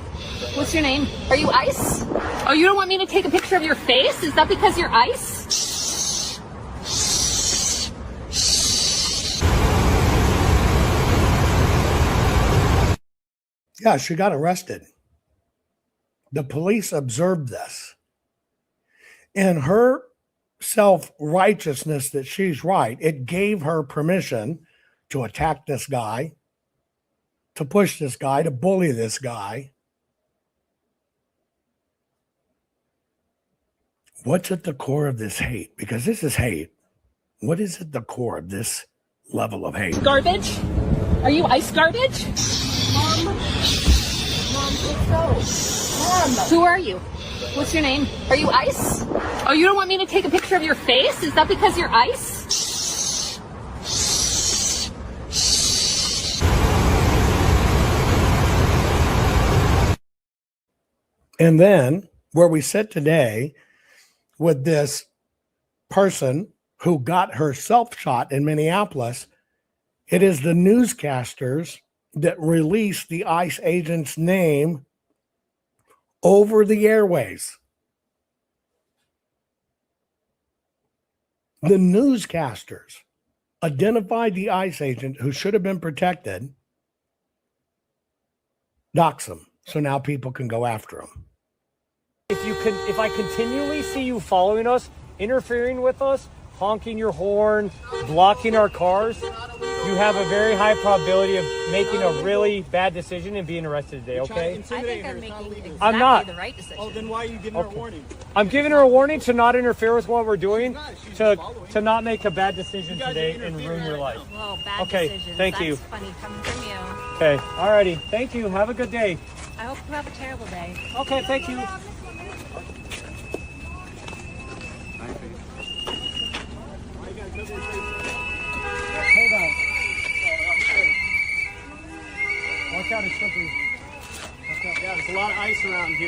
What's your name? Are you ice? Oh, you don't want me to take a picture of your face? Is that because you're ice? Yeah, she got arrested. The police observed this. In her self-righteousness that she's right, it gave her permission to attack this guy, to push this guy, to bully this guy. What's at the core of this hate? Because this is hate. What is at the core of this level of hate? Garbage? Are you ice garbage? Who are you? What's your name? Are you ICE? Oh, you don't want me to take a picture of your face? Is that because you're ICE? And then where we sit today with this person who got herself shot in Minneapolis, it is the newscasters that released the ICE agent's name over the airways. The newscasters identified the ICE agent who should have been protected, dox him, so now people can go after him. If I continually see you following us, interfering with us, honking your horn, blocking our cars, you have a very high probability of making a really bad decision and being arrested today, okay? I think I'm making exactly I'm not. the right decision. Oh, then why are you giving her a warning? I'm giving her a warning to not interfere with what we're doing, to not make a bad decision today and ruin your life. Well, bad Okay, decisions. thank you. That's funny coming from you. Okay, alrighty. Thank you. Have a good day. I hope you have a terrible day. Okay, thank you. Hold on. Watch out, it's slippery. Yeah, there's a lot of ice around here.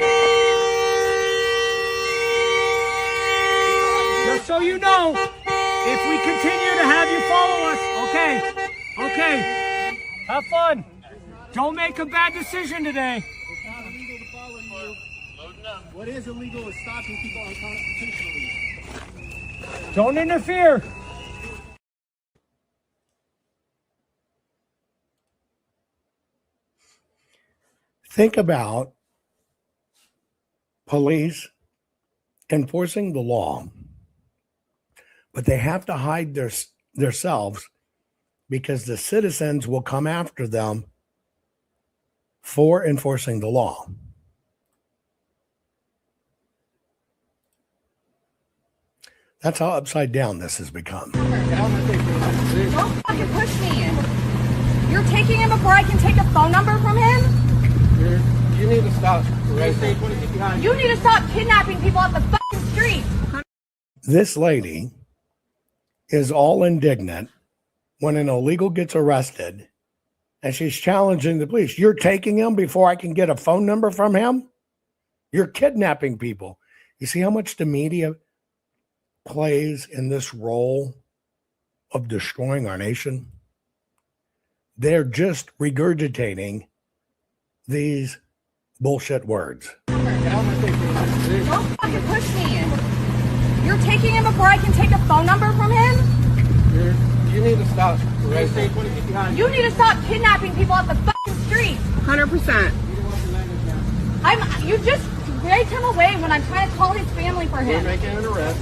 Just so you know, if we continue to have you follow us, okay, have fun. Don't make a bad decision today. It's not illegal to follow you. What is illegal is stopping people unconstitutionally. Don't interfere. Think about police enforcing the law, but they have to hide themselves because the citizens will come after them for enforcing the law. That's how upside down this has become. Don't fucking push me. You're taking him before I can take a phone number from him? You need to stop. You need to stop kidnapping people off the fucking street. This lady is all indignant when an illegal gets arrested and she's challenging the police. You're taking him before I can get a phone number from him? You're kidnapping people. You see how much the media plays in this role of destroying our nation? They're just regurgitating these bullshit words. Don't fucking push me. You're taking him before I can take a phone number from him? You need to stop. You need to stop kidnapping people off the fucking street. 100%. You just take him away when I'm trying to call his family for You're him. making an arrest.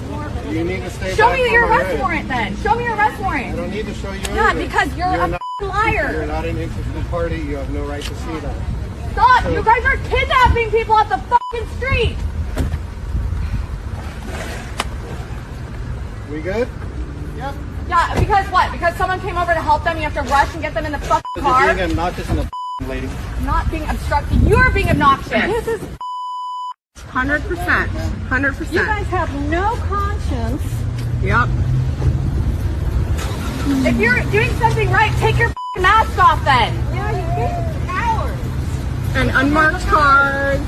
You need to stay Show back me from your my arrest arrest. warrant then. Show me your arrest warrant. I don't need to show you Yeah, anything. because you're a not, liar. You're not an interested party. You have no right to see that. Stop! So- You guys are kidnapping people off the fucking street. We good? Yep. Yeah, because what? Because someone came over to help them, you have to rush and get them in the fucking car? You're being obnoxious in the lady. Not being obstructive. You're being obnoxious. This is 100%. 100%. You guys have no conscience. Yep. If you're doing something right, take your fucking mask off then. Yeah, you cowards. And unmarked cars.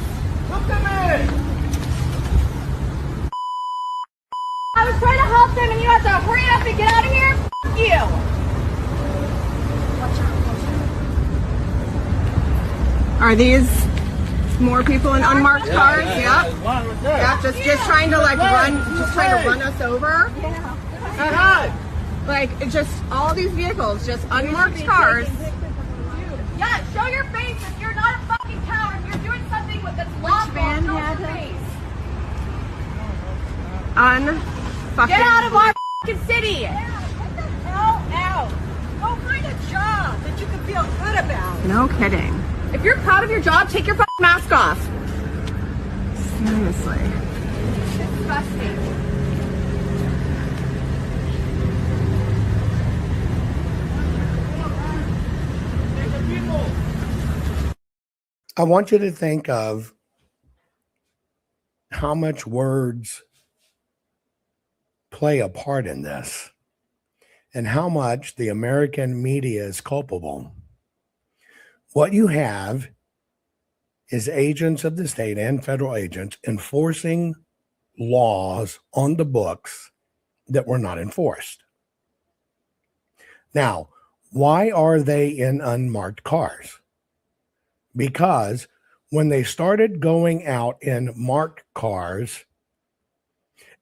Look at me. I was trying to help them and you have to hurry up and get out of here? Fuck you. Are these more people in unmarked cars? Yep. Yep. Just trying to like run us over. Yeah. Like just all these vehicles, just unmarked cars. Yeah, show your face if you're not a fucking coward. If you're doing something with this lawful. Show your face. Unfucking. Get out of our fucking city. Yeah, get the hell out. Go find a job that you can feel good about. No kidding. If you're proud of your job, take your fucking mask off. Seriously. It's disgusting. I want you to think of how much words play a part in this and how much the American media is culpable. What you have is agents of the state and federal agents enforcing laws on the books that were not enforced. Now, why are they in unmarked cars? Because when they started going out in marked cars,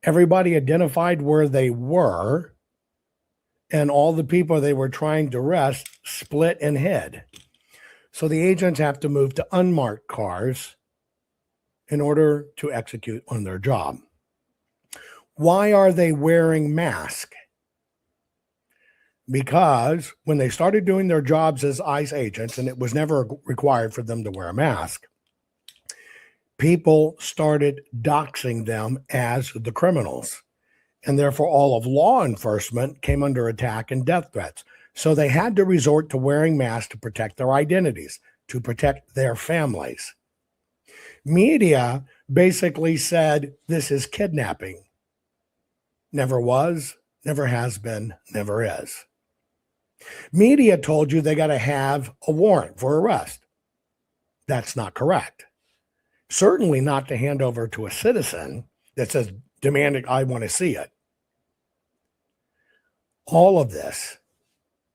everybody identified where they were, and all the people they were trying to arrest split and hid. So the agents have to move to unmarked cars in order to execute on their job. Why are they wearing masks? Because when they started doing their jobs as ICE agents, and it was never required for them to wear a mask, people started doxing them as the criminals. And therefore, all of law enforcement came under attack and death threats. So they had to resort to wearing masks to protect their identities, to protect their families. Media basically said, this is kidnapping. Never was, never has been, never is. Media told you they got to have a warrant for arrest. That's not correct. Certainly not to hand over to a citizen that says, demanding, I want to see it. All of this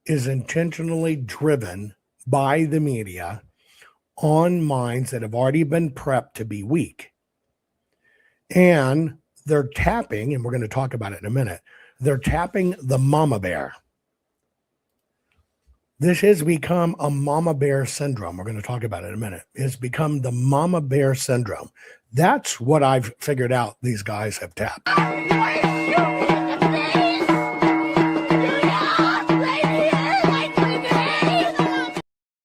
is intentionally driven by the media on minds that have already been prepped to be weak. And they're tapping, and we're going to talk about it in a minute, they're tapping the mama bear. This has become a mama bear syndrome. We're going to talk about it in a minute. It's become the mama bear syndrome. That's what I've figured out these guys have tapped.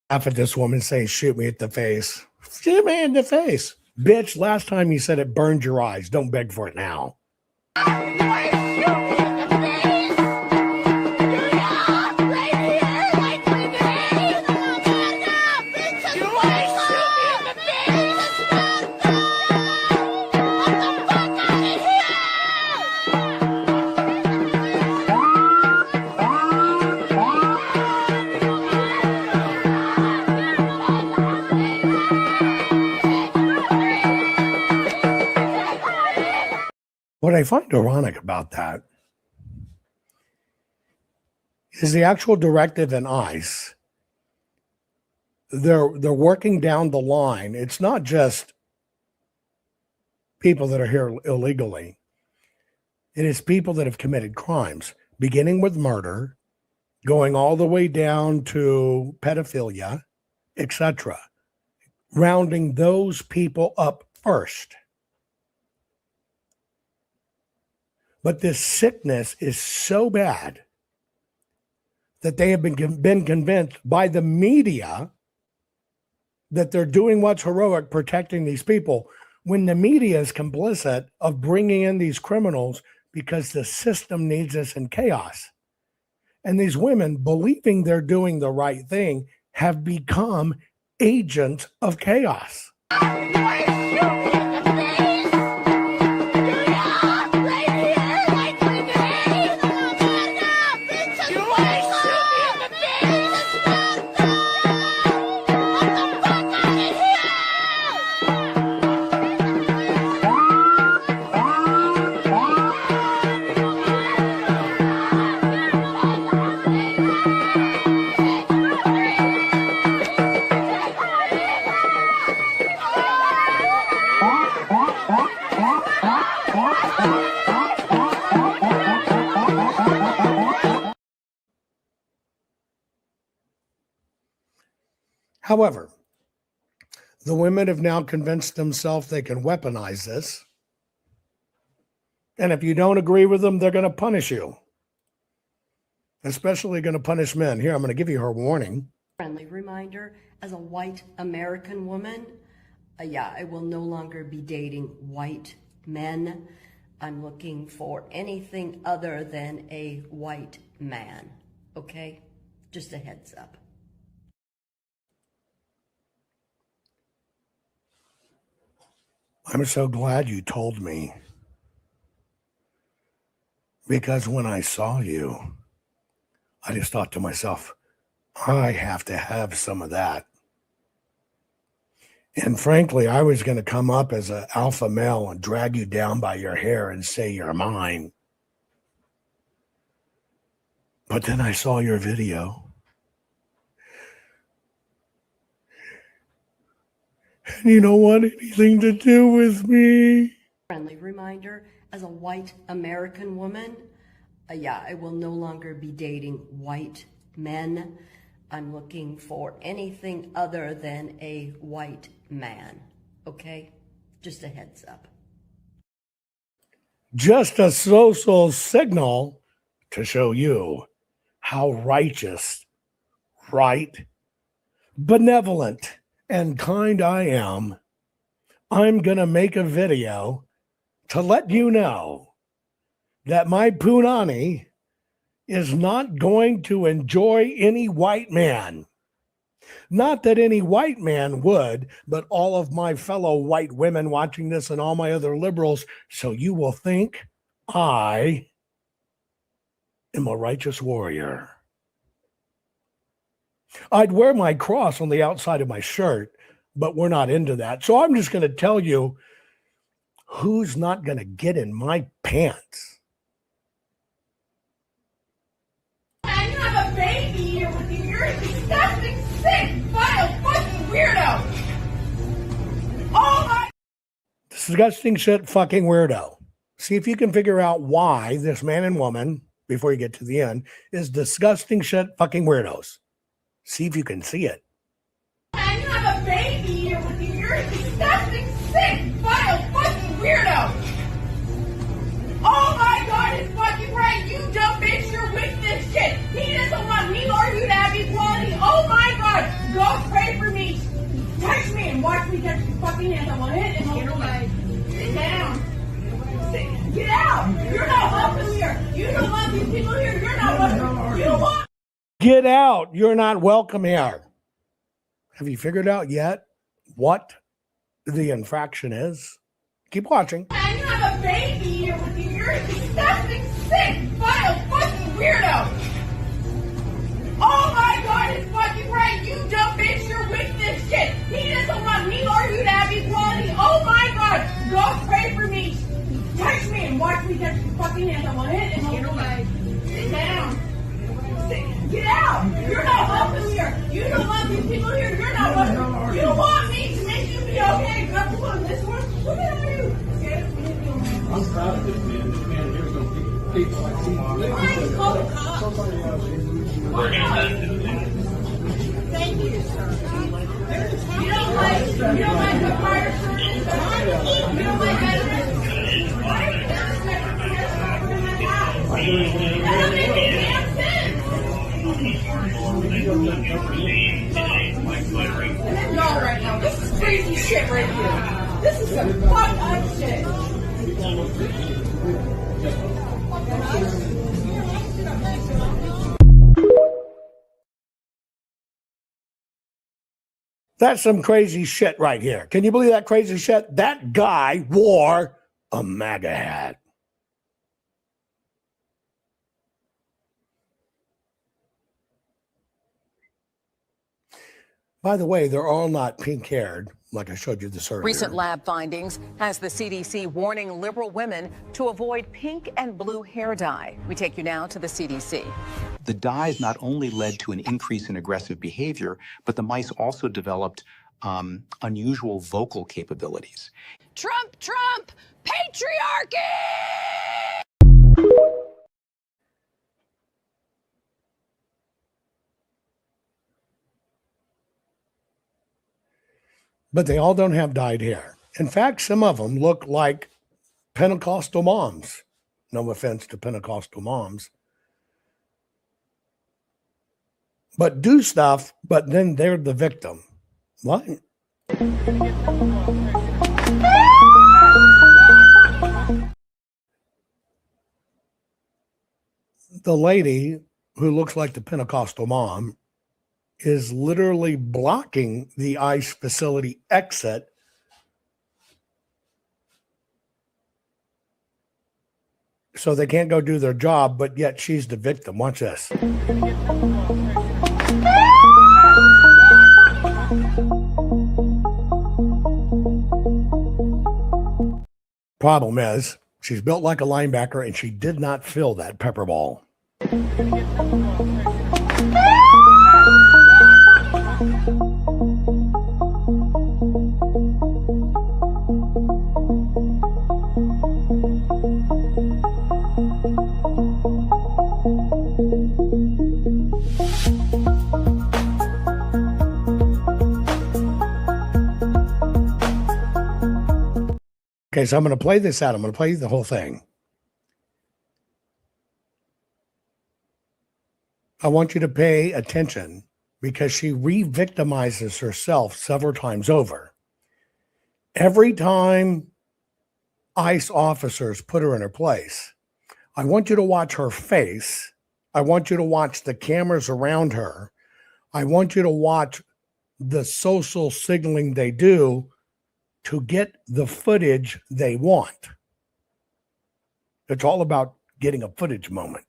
Laugh at this woman saying, shoot me at the face. Shoot me in the face. Bitch, last time you said it burned your eyes. Don't beg for it now. What I find ironic about that is the actual directive in ICE. They're working down the line. It's not just people that are here illegally. It is people that have committed crimes, beginning with murder, going all the way down to pedophilia, etc. Rounding those people up first. But this sickness is so bad that they have been convinced by the media that they're doing what's heroic, protecting these people, when the media is complicit of bringing in these criminals because the system needs us in chaos. And these women, believing they're doing the right thing, have become agents of chaos. However, the women have now convinced themselves they can weaponize this. And if you don't agree with them, they're going to punish you. Especially going to punish men. Here, I'm going to give you her warning. Friendly reminder, as a white American woman, I will no longer be dating white men. I'm looking for anything other than a white man. Okay? Just a heads up. I'm so glad you told me. Because when I saw you, I just thought to myself, I have to have some of that. And frankly, I was going to come up as an alpha male and drag you down by your hair and say you're mine. But then I saw your video. And you don't want anything to do with me. Friendly reminder, as a white American woman, yeah, I will no longer be dating white men. I'm looking for anything other than a white man, okay? Just a heads up. Just a social signal to show you how righteous, right, benevolent, and kind I am. I'm going to make a video to let you know that my punani is not going to enjoy any white man. Not that any white man would, but all of my fellow white women watching this and all my other liberals, so you will think I am a righteous warrior. I'd wear my cross on the outside of my shirt, but we're not into that. So I'm just going to tell you who's not going to get in my pants. And you have a baby here with you. You're a disgusting, sick, vile, fucking weirdo. Oh my. Disgusting shit fucking weirdo. See if you can figure out why this man and woman, before you get to the end, is disgusting shit fucking weirdos. See if you can see it. And you have a baby here with you. You're a disgusting, sick, vile, fucking weirdo. Oh my God, it's fucking right. You dumb bitch, you're with this shit. He doesn't want me or you to have equality. Oh my God, go pray for me. Touch me and watch me touch your fucking hands. I will hit and get away. Sit down. Get out. You're not welcome here. You don't want these people here. You're not welcome. You want. Get out. You're not welcome here. Have you figured out yet what the infraction is? Keep watching. And you have a baby here with you. You're a disgusting, sick, vile, fucking weirdo. Oh my God, it's fucking right. You dumb bitch, you're with this shit. He doesn't want me or you to have equality. Oh my God, go pray for me. Touch me and watch me touch your fucking hands. I will hit and get away. Sit down. Get out. You're not welcome here. You don't want these people here. You're not welcome. You want me to make you be okay. Come on, this one. Look at you. I'm proud of this man. This man here's no people like me. Why you call the cops? Thank you, sir. You don't like the fire service? You don't like veterans? Why are you disrespecting me? That don't make any damn sense. No, right now. This is crazy shit right here. This is some fucked up shit. That's some crazy shit right here. Can you believe that crazy shit? That guy wore a MAGA hat. By the way, they're all not pink-haired, like I showed you this earlier. Recent lab findings has the CDC warning liberal women to avoid pink and blue hair dye. We take you now to the CDC. The dyes not only led to an increase in aggressive behavior, but the mice also developed unusual vocal capabilities. Trump, Trump, patriarchy! But they all don't have dyed hair. In fact, some of them look like Pentecostal moms. No offense to Pentecostal moms. But do stuff, but then they're the victim. What? The lady who looks like the Pentecostal mom is literally blocking the ICE facility exit so they can't go do their job, but yet she's the victim. Watch this. Problem is, she's built like a linebacker, and she did not fill that pepper ball. Okay, so I'm going to play this out. I'm going to play the whole thing. I want you to pay attention because she re-victimizes herself several times over. Every time ICE officers put her in her place, I want you to watch her face. I want you to watch the cameras around her. I want you to watch the social signaling they do to get the footage they want. It's all about getting a footage moment.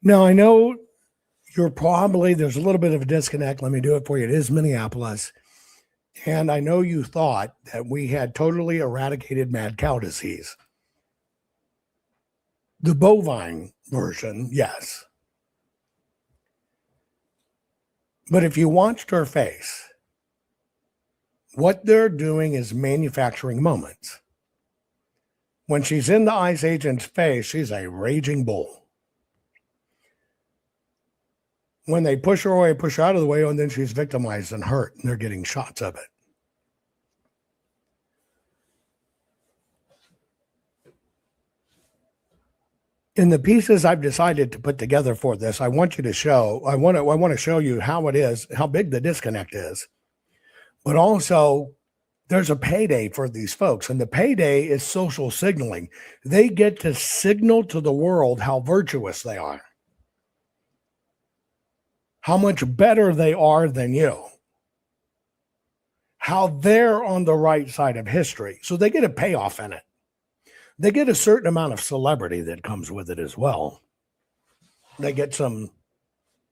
Now, I know there's a little bit of a disconnect. Let me do it for you. It is Minneapolis. And I know you thought that we had totally eradicated mad cow disease. The bovine version, yes. But if you watched her face, what they're doing is manufacturing moments. When she's in the ICE agent's face, she's a raging bull. When they push her away, push her out of the way, and then she's victimized and hurt, and they're getting shots of it. In the pieces I've decided to put together for this, I want to show you how it is, how big the disconnect is. But also, there's a payday for these folks, and the payday is social signaling. They get to signal to the world how virtuous they are, how much better they are than you, how they're on the right side of history. So they get a payoff in it. They get a certain amount of celebrity that comes with it as well. They get some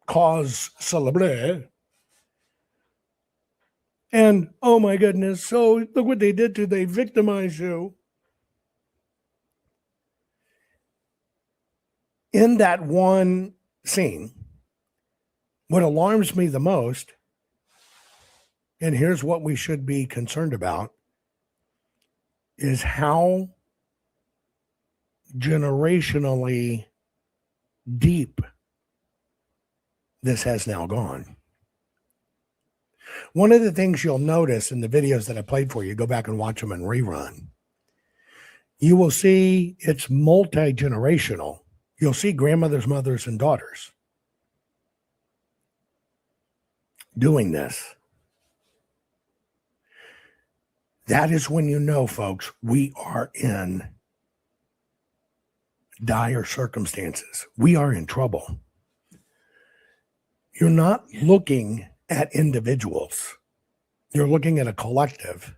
cause celebre. And, oh my goodness, so look what they did they victimize you. In that one scene, what alarms me the most, and here's what we should be concerned about, is how generationally deep this has now gone. One of the things you'll notice in the videos that I played for you, go back and watch them in rerun, you will see it's multi-generational. You'll see grandmothers, mothers, and daughters doing this. That is when you know, folks, we are in dire circumstances. We are in trouble. You're not looking at individuals. You're looking at a collective.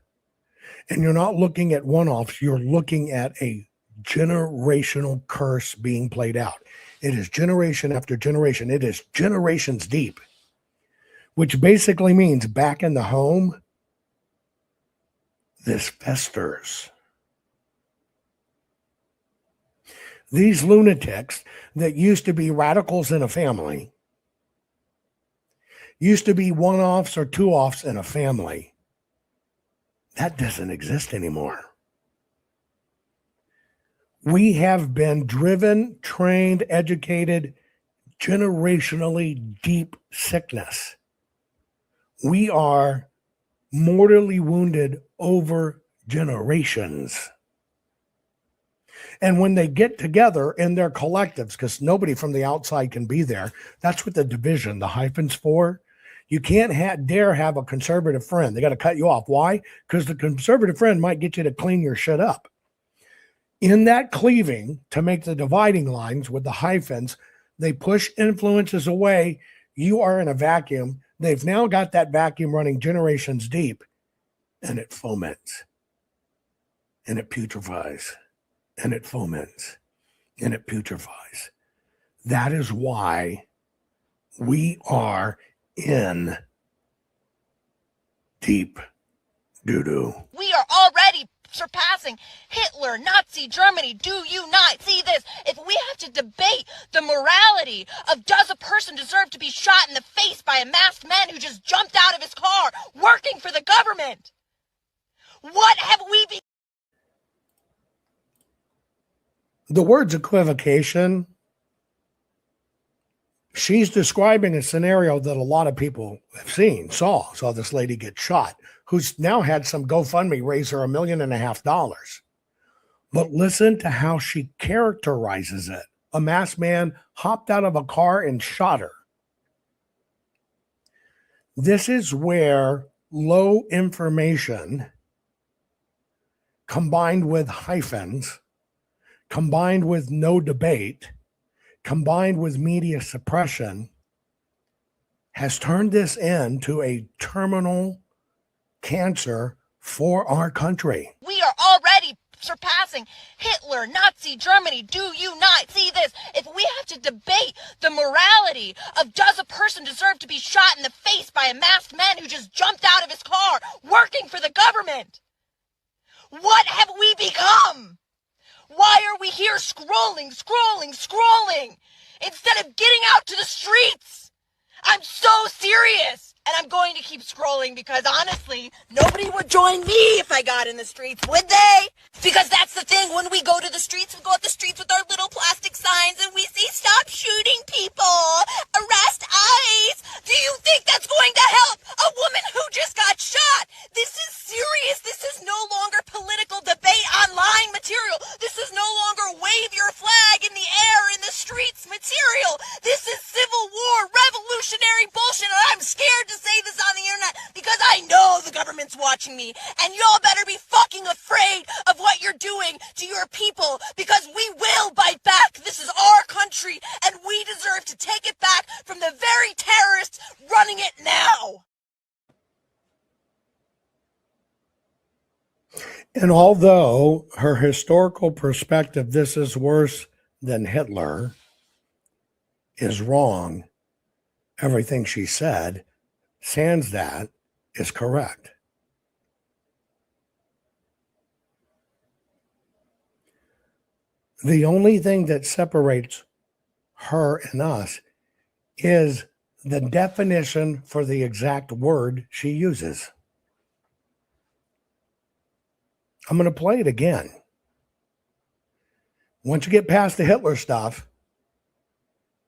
And you're not looking at one-offs. You're looking at a generational curse being played out. It is generation after generation. It is generations deep, which basically means back in the home, this festers. These lunatics that used to be radicals in a family, used to be one-offs or two-offs in a family, that doesn't exist anymore. We have been driven, trained, educated, generationally deep sickness. We are mortally wounded over generations. And when they get together in their collectives, because nobody from the outside can be there, that's what the division, the hyphens for. You can't dare have a conservative friend. They got to cut you off. Why? Because the conservative friend might get you to clean your shit up. In that cleaving, to make the dividing lines with the hyphens, they push influences away. You are in a vacuum. They've now got that vacuum running generations deep, and it foments, and it putrefies, and it foments, and it putrefies. That is why we are in deep doo-doo. We are already surpassing Hitler, Nazi Germany. Do you not see this? If we have to debate the morality of does a person deserve to be shot in the face by a masked man who just jumped out of his car working for the government, what have we been? The words equivocation, she's describing a scenario that a lot of people have saw this lady get shot, who's now had some GoFundMe raise her $1.5 million. But listen to how she characterizes it. A masked man hopped out of a car and shot her. This is where low information combined with hyphens, combined with no debate, combined with media suppression, has turned this into a terminal cancer for our country. We are already surpassing Hitler, Nazi Germany. Do you not see this? If we have to debate the morality of does a person deserve to be shot in the face by a masked man who just jumped out of his car working for the government, what have we become? Why are we here scrolling instead of getting out to the streets? I'm so serious. And I'm going to keep scrolling because honestly, nobody would join me if I got in the streets, would they? Because that's the thing, when we go to the streets, we go up the streets with our little plastic signs and we say, stop shooting people, arrest ICE. Do you think that's going to help a woman who just got shot? This is serious. This is no longer political debate online material. This is no longer wave your flag in the air in the streets material. This is Civil War, revolutionary bullshit, and I'm scared to say this on the internet because I know the government's watching me, and y'all better be fucking afraid of what you're doing to your people because we will bite back. This is our country, and we deserve to take it back from the very terrorists running it now. And although her historical perspective, this is worse than Hitler, is wrong, everything she said, sans that, is correct. The only thing that separates her and us is the definition for the exact word she uses. I'm going to play it again. Once you get past the Hitler stuff,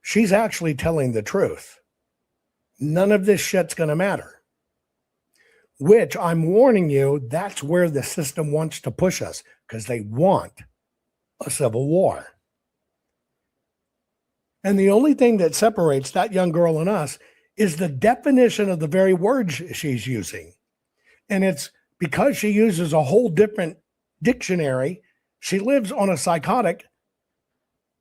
she's actually telling the truth. None of this shit's going to matter. Which I'm warning you, that's where the system wants to push us because they want a civil war. And the only thing that separates that young girl and us is the definition of the very word she's using. And it's because she uses a whole different dictionary, she lives on a psychotic,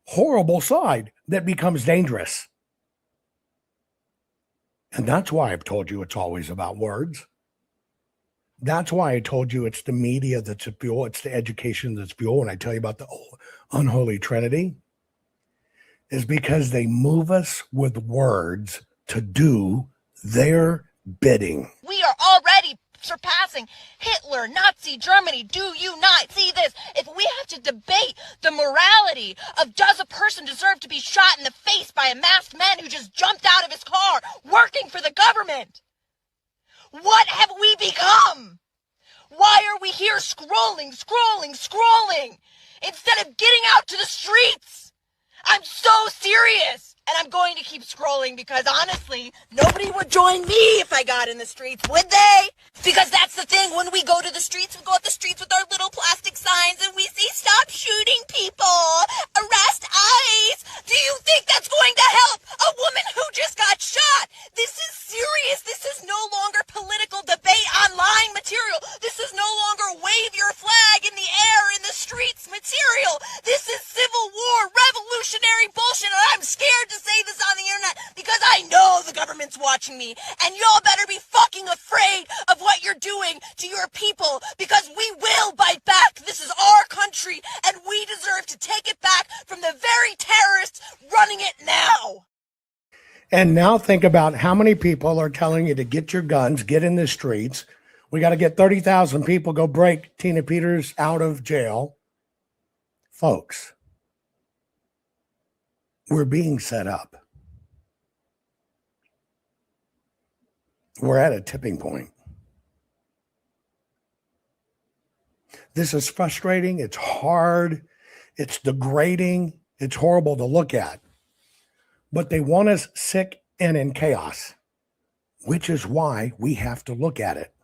horrible side that becomes dangerous. And that's why I've told you it's always about words. That's why I told you it's the media that's the fuel, it's the education that's fuel. And I tell you about the unholy trinity, is because they move us with words to do their bidding. We are already surpassing Hitler, Nazi Germany. Do you not see this? If we have to debate the morality of does a person deserve to be shot in the face by a masked man who just jumped out of his car working for the government? What have we become? Why are we here scrolling instead of getting out to the streets? I'm so serious. And I'm going to keep scrolling because honestly, nobody would join me if I got in the streets, would they? Because that's the thing, when we go to the streets, we go up the streets with our little plastic signs and we say, stop shooting people, arrest ICE. Do you think that's going to help a woman who just got shot? This is serious. This is no longer political debate online material. This is no longer wave your flag in the air in the streets material. This is Civil War, revolutionary bullshit, and I'm scared to say this on the internet because I know the government's watching me, and y'all better be fucking afraid of what you're doing to your people because we will bite back. This is our country and we deserve to take it back from the very terrorists running it now. And now think about how many people are telling you to get your guns, get in the streets. We got to get 30,000 people, go break Tina Peters out of jail. Folks, we're being set up. We're at a tipping point. This is frustrating. It's hard. It's degrading. It's horrible to look at. But they want us sick and in chaos, which is why we have to look at it.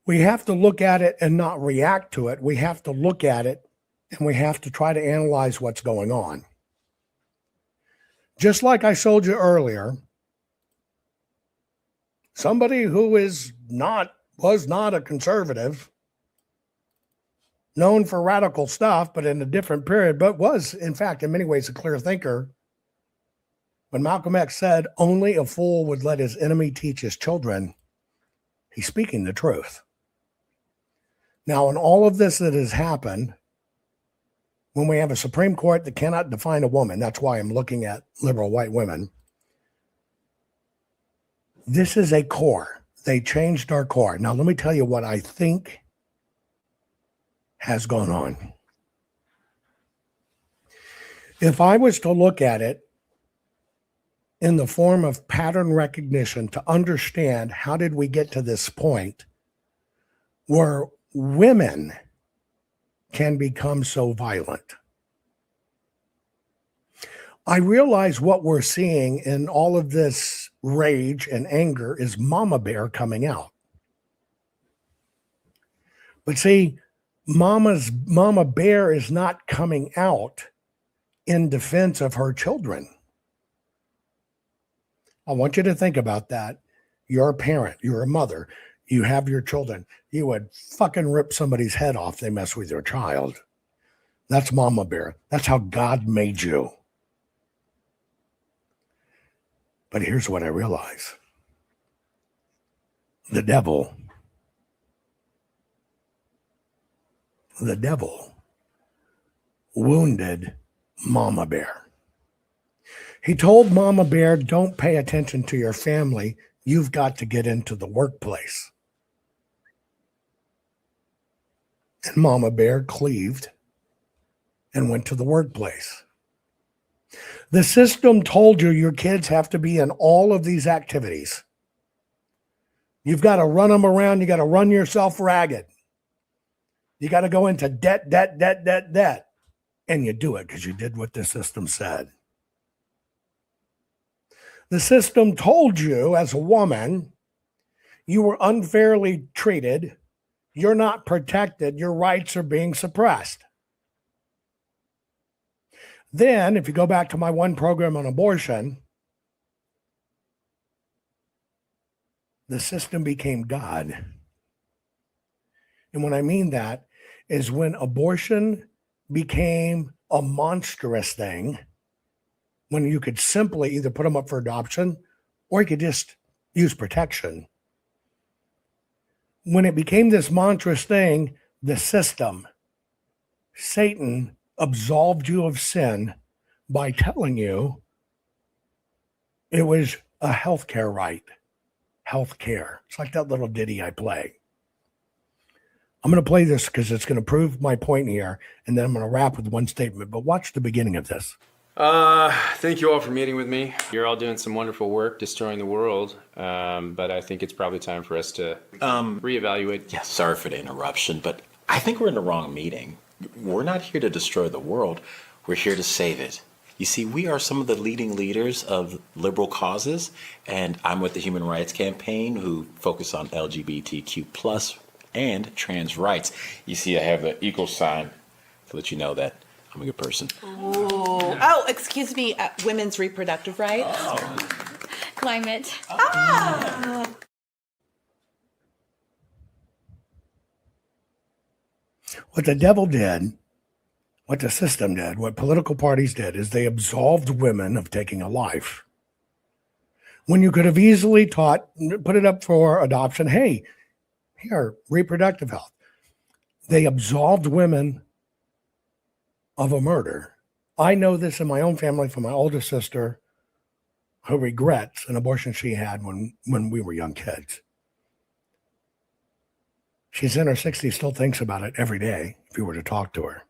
We have to look at it and not react to it. We have to look at it and we have to try to analyze what's going on. Just like I told you earlier, somebody who was not a conservative, known for radical stuff, but in a different period, but was, in fact, in many ways, a clear thinker. When Malcolm X said, only a fool would let his enemy teach his children, he's speaking the truth. Now, in all of this that has happened, when we have a Supreme Court that cannot define a woman, that's why I'm looking at liberal white women, this is a core. They changed our core. Now, let me tell you what I think has gone on. If I was to look at it in the form of pattern recognition to understand how did we get to this point where women can become so violent, I realize what we're seeing in all of this rage and anger is Mama Bear coming out. But see, Mama Bear is not coming out in defense of her children. I want you to think about that. You're a parent, you're a mother, you have your children. You would fucking rip somebody's head off if they mess with your child. That's Mama Bear. That's how God made you. But here's what I realize. The devil wounded Mama Bear. He told Mama Bear, don't pay attention to your family. You've got to get into the workplace. And Mama Bear cleaved and went to the workplace. The system told you your kids have to be in all of these activities. You've got to run them around. You got to run yourself ragged. You got to go into debt. And you do it because you did what the system said. The system told you as a woman, you were unfairly treated. You're not protected. Your rights are being suppressed. Then, if you go back to my one program on abortion, the system became God. And what I mean that is when abortion became a monstrous thing, when you could simply either put them up for adoption or you could just use protection. When it became this monstrous thing, the system, Satan, absolved you of sin by telling you it was a healthcare right. Healthcare. It's like that little ditty I play. I'm going to play this because it's going to prove my point here, and then I'm going to wrap with one statement. But watch the beginning of this. Thank you all for meeting with me. You're all doing some wonderful work destroying the world, but I think it's probably time for us to reevaluate. Yeah, sorry for the interruption, but I think we're in the wrong meeting. We're not here to destroy the world. We're here to save it. You see, we are some of the leading leaders of liberal causes, and I'm with the Human Rights Campaign, who focus on LGBTQ+ and trans rights. You see, I have the equal sign to let you know that I'm a good person. Oh, excuse me, women's reproductive rights. Climate. What the devil did, what the system did, what political parties did, is they absolved women of taking a life. When you could have easily put it up for adoption, hey, here, reproductive health. They absolved women of a murder. I know this in my own family from my oldest sister, who regrets an abortion she had when we were young kids. She's in her 60s, still thinks about it every day if you were to talk to her.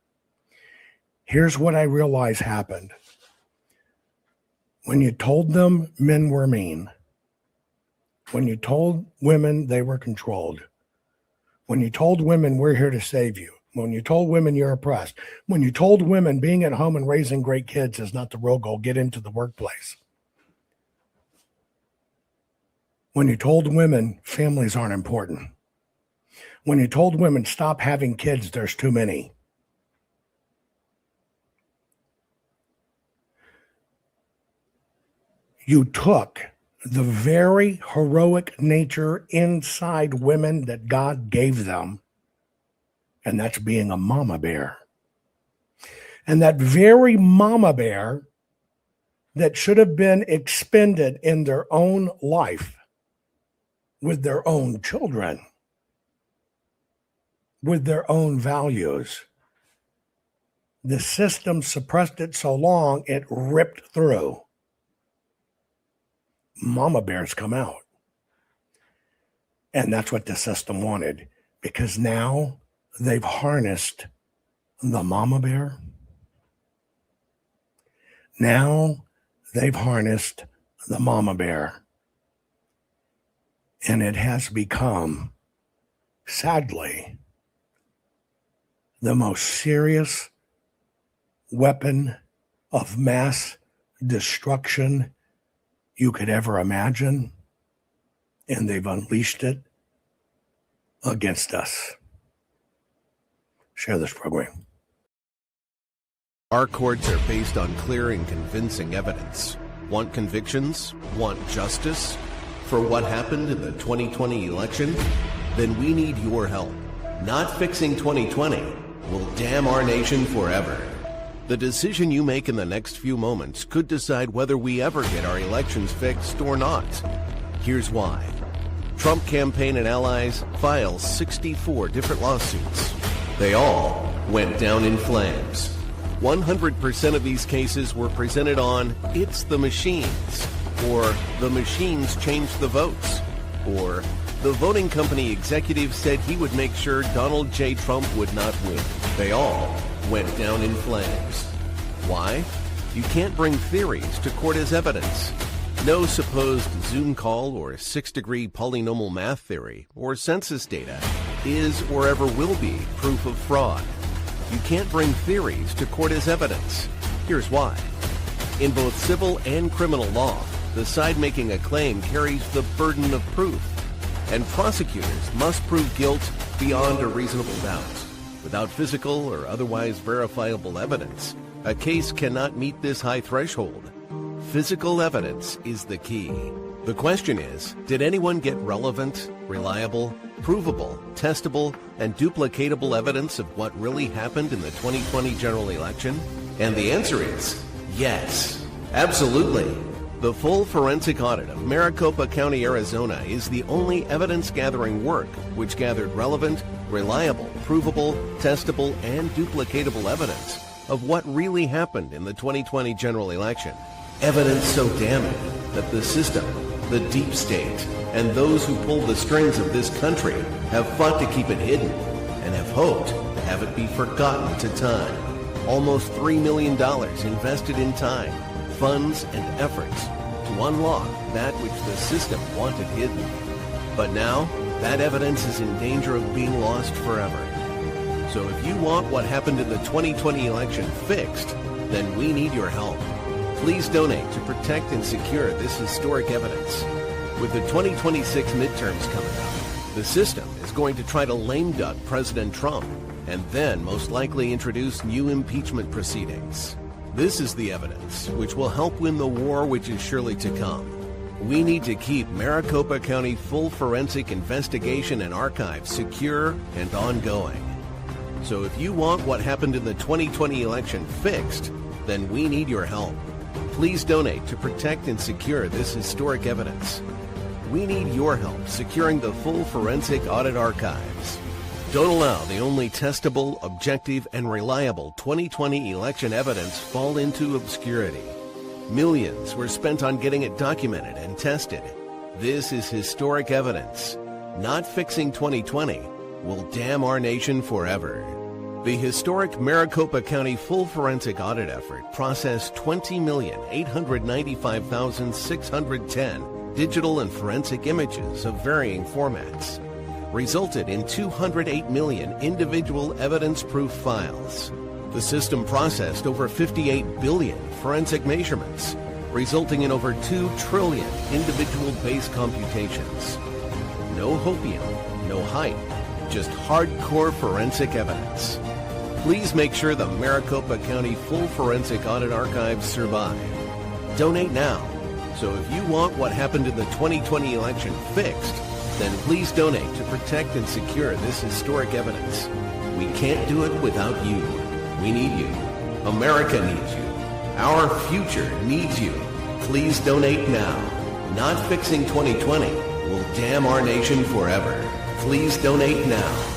Here's what I realize happened. When you told them men were mean, when you told women they were controlled, when you told women we're here to save you, when you told women you're oppressed, when you told women being at home and raising great kids is not the real goal, get into the workplace. When you told women families aren't important. When you told women stop having kids, there's too many. You took the very heroic nature inside women that God gave them, and that's being a mama bear. And that very mama bear that should have been expended in their own life with their own children, with their own values. The system suppressed it so long, it ripped through. Mama bears come out. And that's what the system wanted, because now they've harnessed the mama bear. Now they've harnessed the mama bear. And it has become, sadly, the most serious weapon of mass destruction you could ever imagine, and they've unleashed it against us. Share this program. Our courts are based on clear and convincing evidence. Want convictions? Want justice? For what happened in the 2020 election? Then we need your help. Not fixing 2020 will damn our nation forever. The decision you make in the next few moments could decide whether we ever get our elections fixed or not. Here's why. Trump campaign and allies filed 64 different lawsuits. They all went down in flames. 100% of these cases were presented on "It's the machines," or "The machines changed the votes," or "The voting company executive said he would make sure Donald J. Trump would not win." They all went down in flames. Why? You can't bring theories to court as evidence. No supposed Zoom call or six-degree polynomial math theory or census data is or ever will be proof of fraud. You can't bring theories to court as evidence. Here's why. In both civil and criminal law, the side making a claim carries the burden of proof, and prosecutors must prove guilt beyond a reasonable doubt. Without physical or otherwise verifiable evidence, a case cannot meet this high threshold. Physical evidence is the key. The question is, did anyone get relevant, reliable, provable, testable, and duplicatable evidence of what really happened in the 2020 general election? And the answer is yes, absolutely. The full forensic audit of Maricopa County, Arizona is the only evidence-gathering work which gathered relevant, reliable, provable, testable, and duplicatable evidence of what really happened in the 2020 general election. Evidence so damning that the system, the deep state, and those who pull the strings of this country have fought to keep it hidden and have hoped to have it be forgotten to time. Almost $3 million invested in time, funds, and efforts to unlock that which the system wanted hidden. But now, that evidence is in danger of being lost forever. So if you want what happened in the 2020 election fixed, then we need your help. Please donate to protect and secure this historic evidence. With the 2026 midterms coming up, the system is going to try to lame duck President Trump and then most likely introduce new impeachment proceedings. This is the evidence which will help win the war which is surely to come. We need to keep Maricopa County full forensic investigation and archive secure and ongoing. So if you want what happened in the 2020 election fixed, then we need your help. Please donate to protect and secure this historic evidence. We need your help securing the full forensic audit archives. Don't allow the only testable, objective, and reliable 2020 election evidence fall into obscurity. Millions were spent on getting it documented and tested. This is historic evidence. Not fixing 2020 will damn our nation forever. The historic Maricopa County full forensic audit effort processed 20,895,610 digital and forensic images of varying formats, resulted in 208 million individual evidence-proof files. The system processed over 58 billion forensic measurements, resulting in over 2 trillion individual base computations. No hopium, no hype, just hardcore forensic evidence. Please make sure the Maricopa County full forensic audit archives survive. Donate now. So if you want what happened in the 2020 election fixed, then please donate to protect and secure this historic evidence. We can't do it without you. We need you. America needs you. Our future needs you. Please donate now. Not fixing 2020 will damn our nation forever. Please donate now.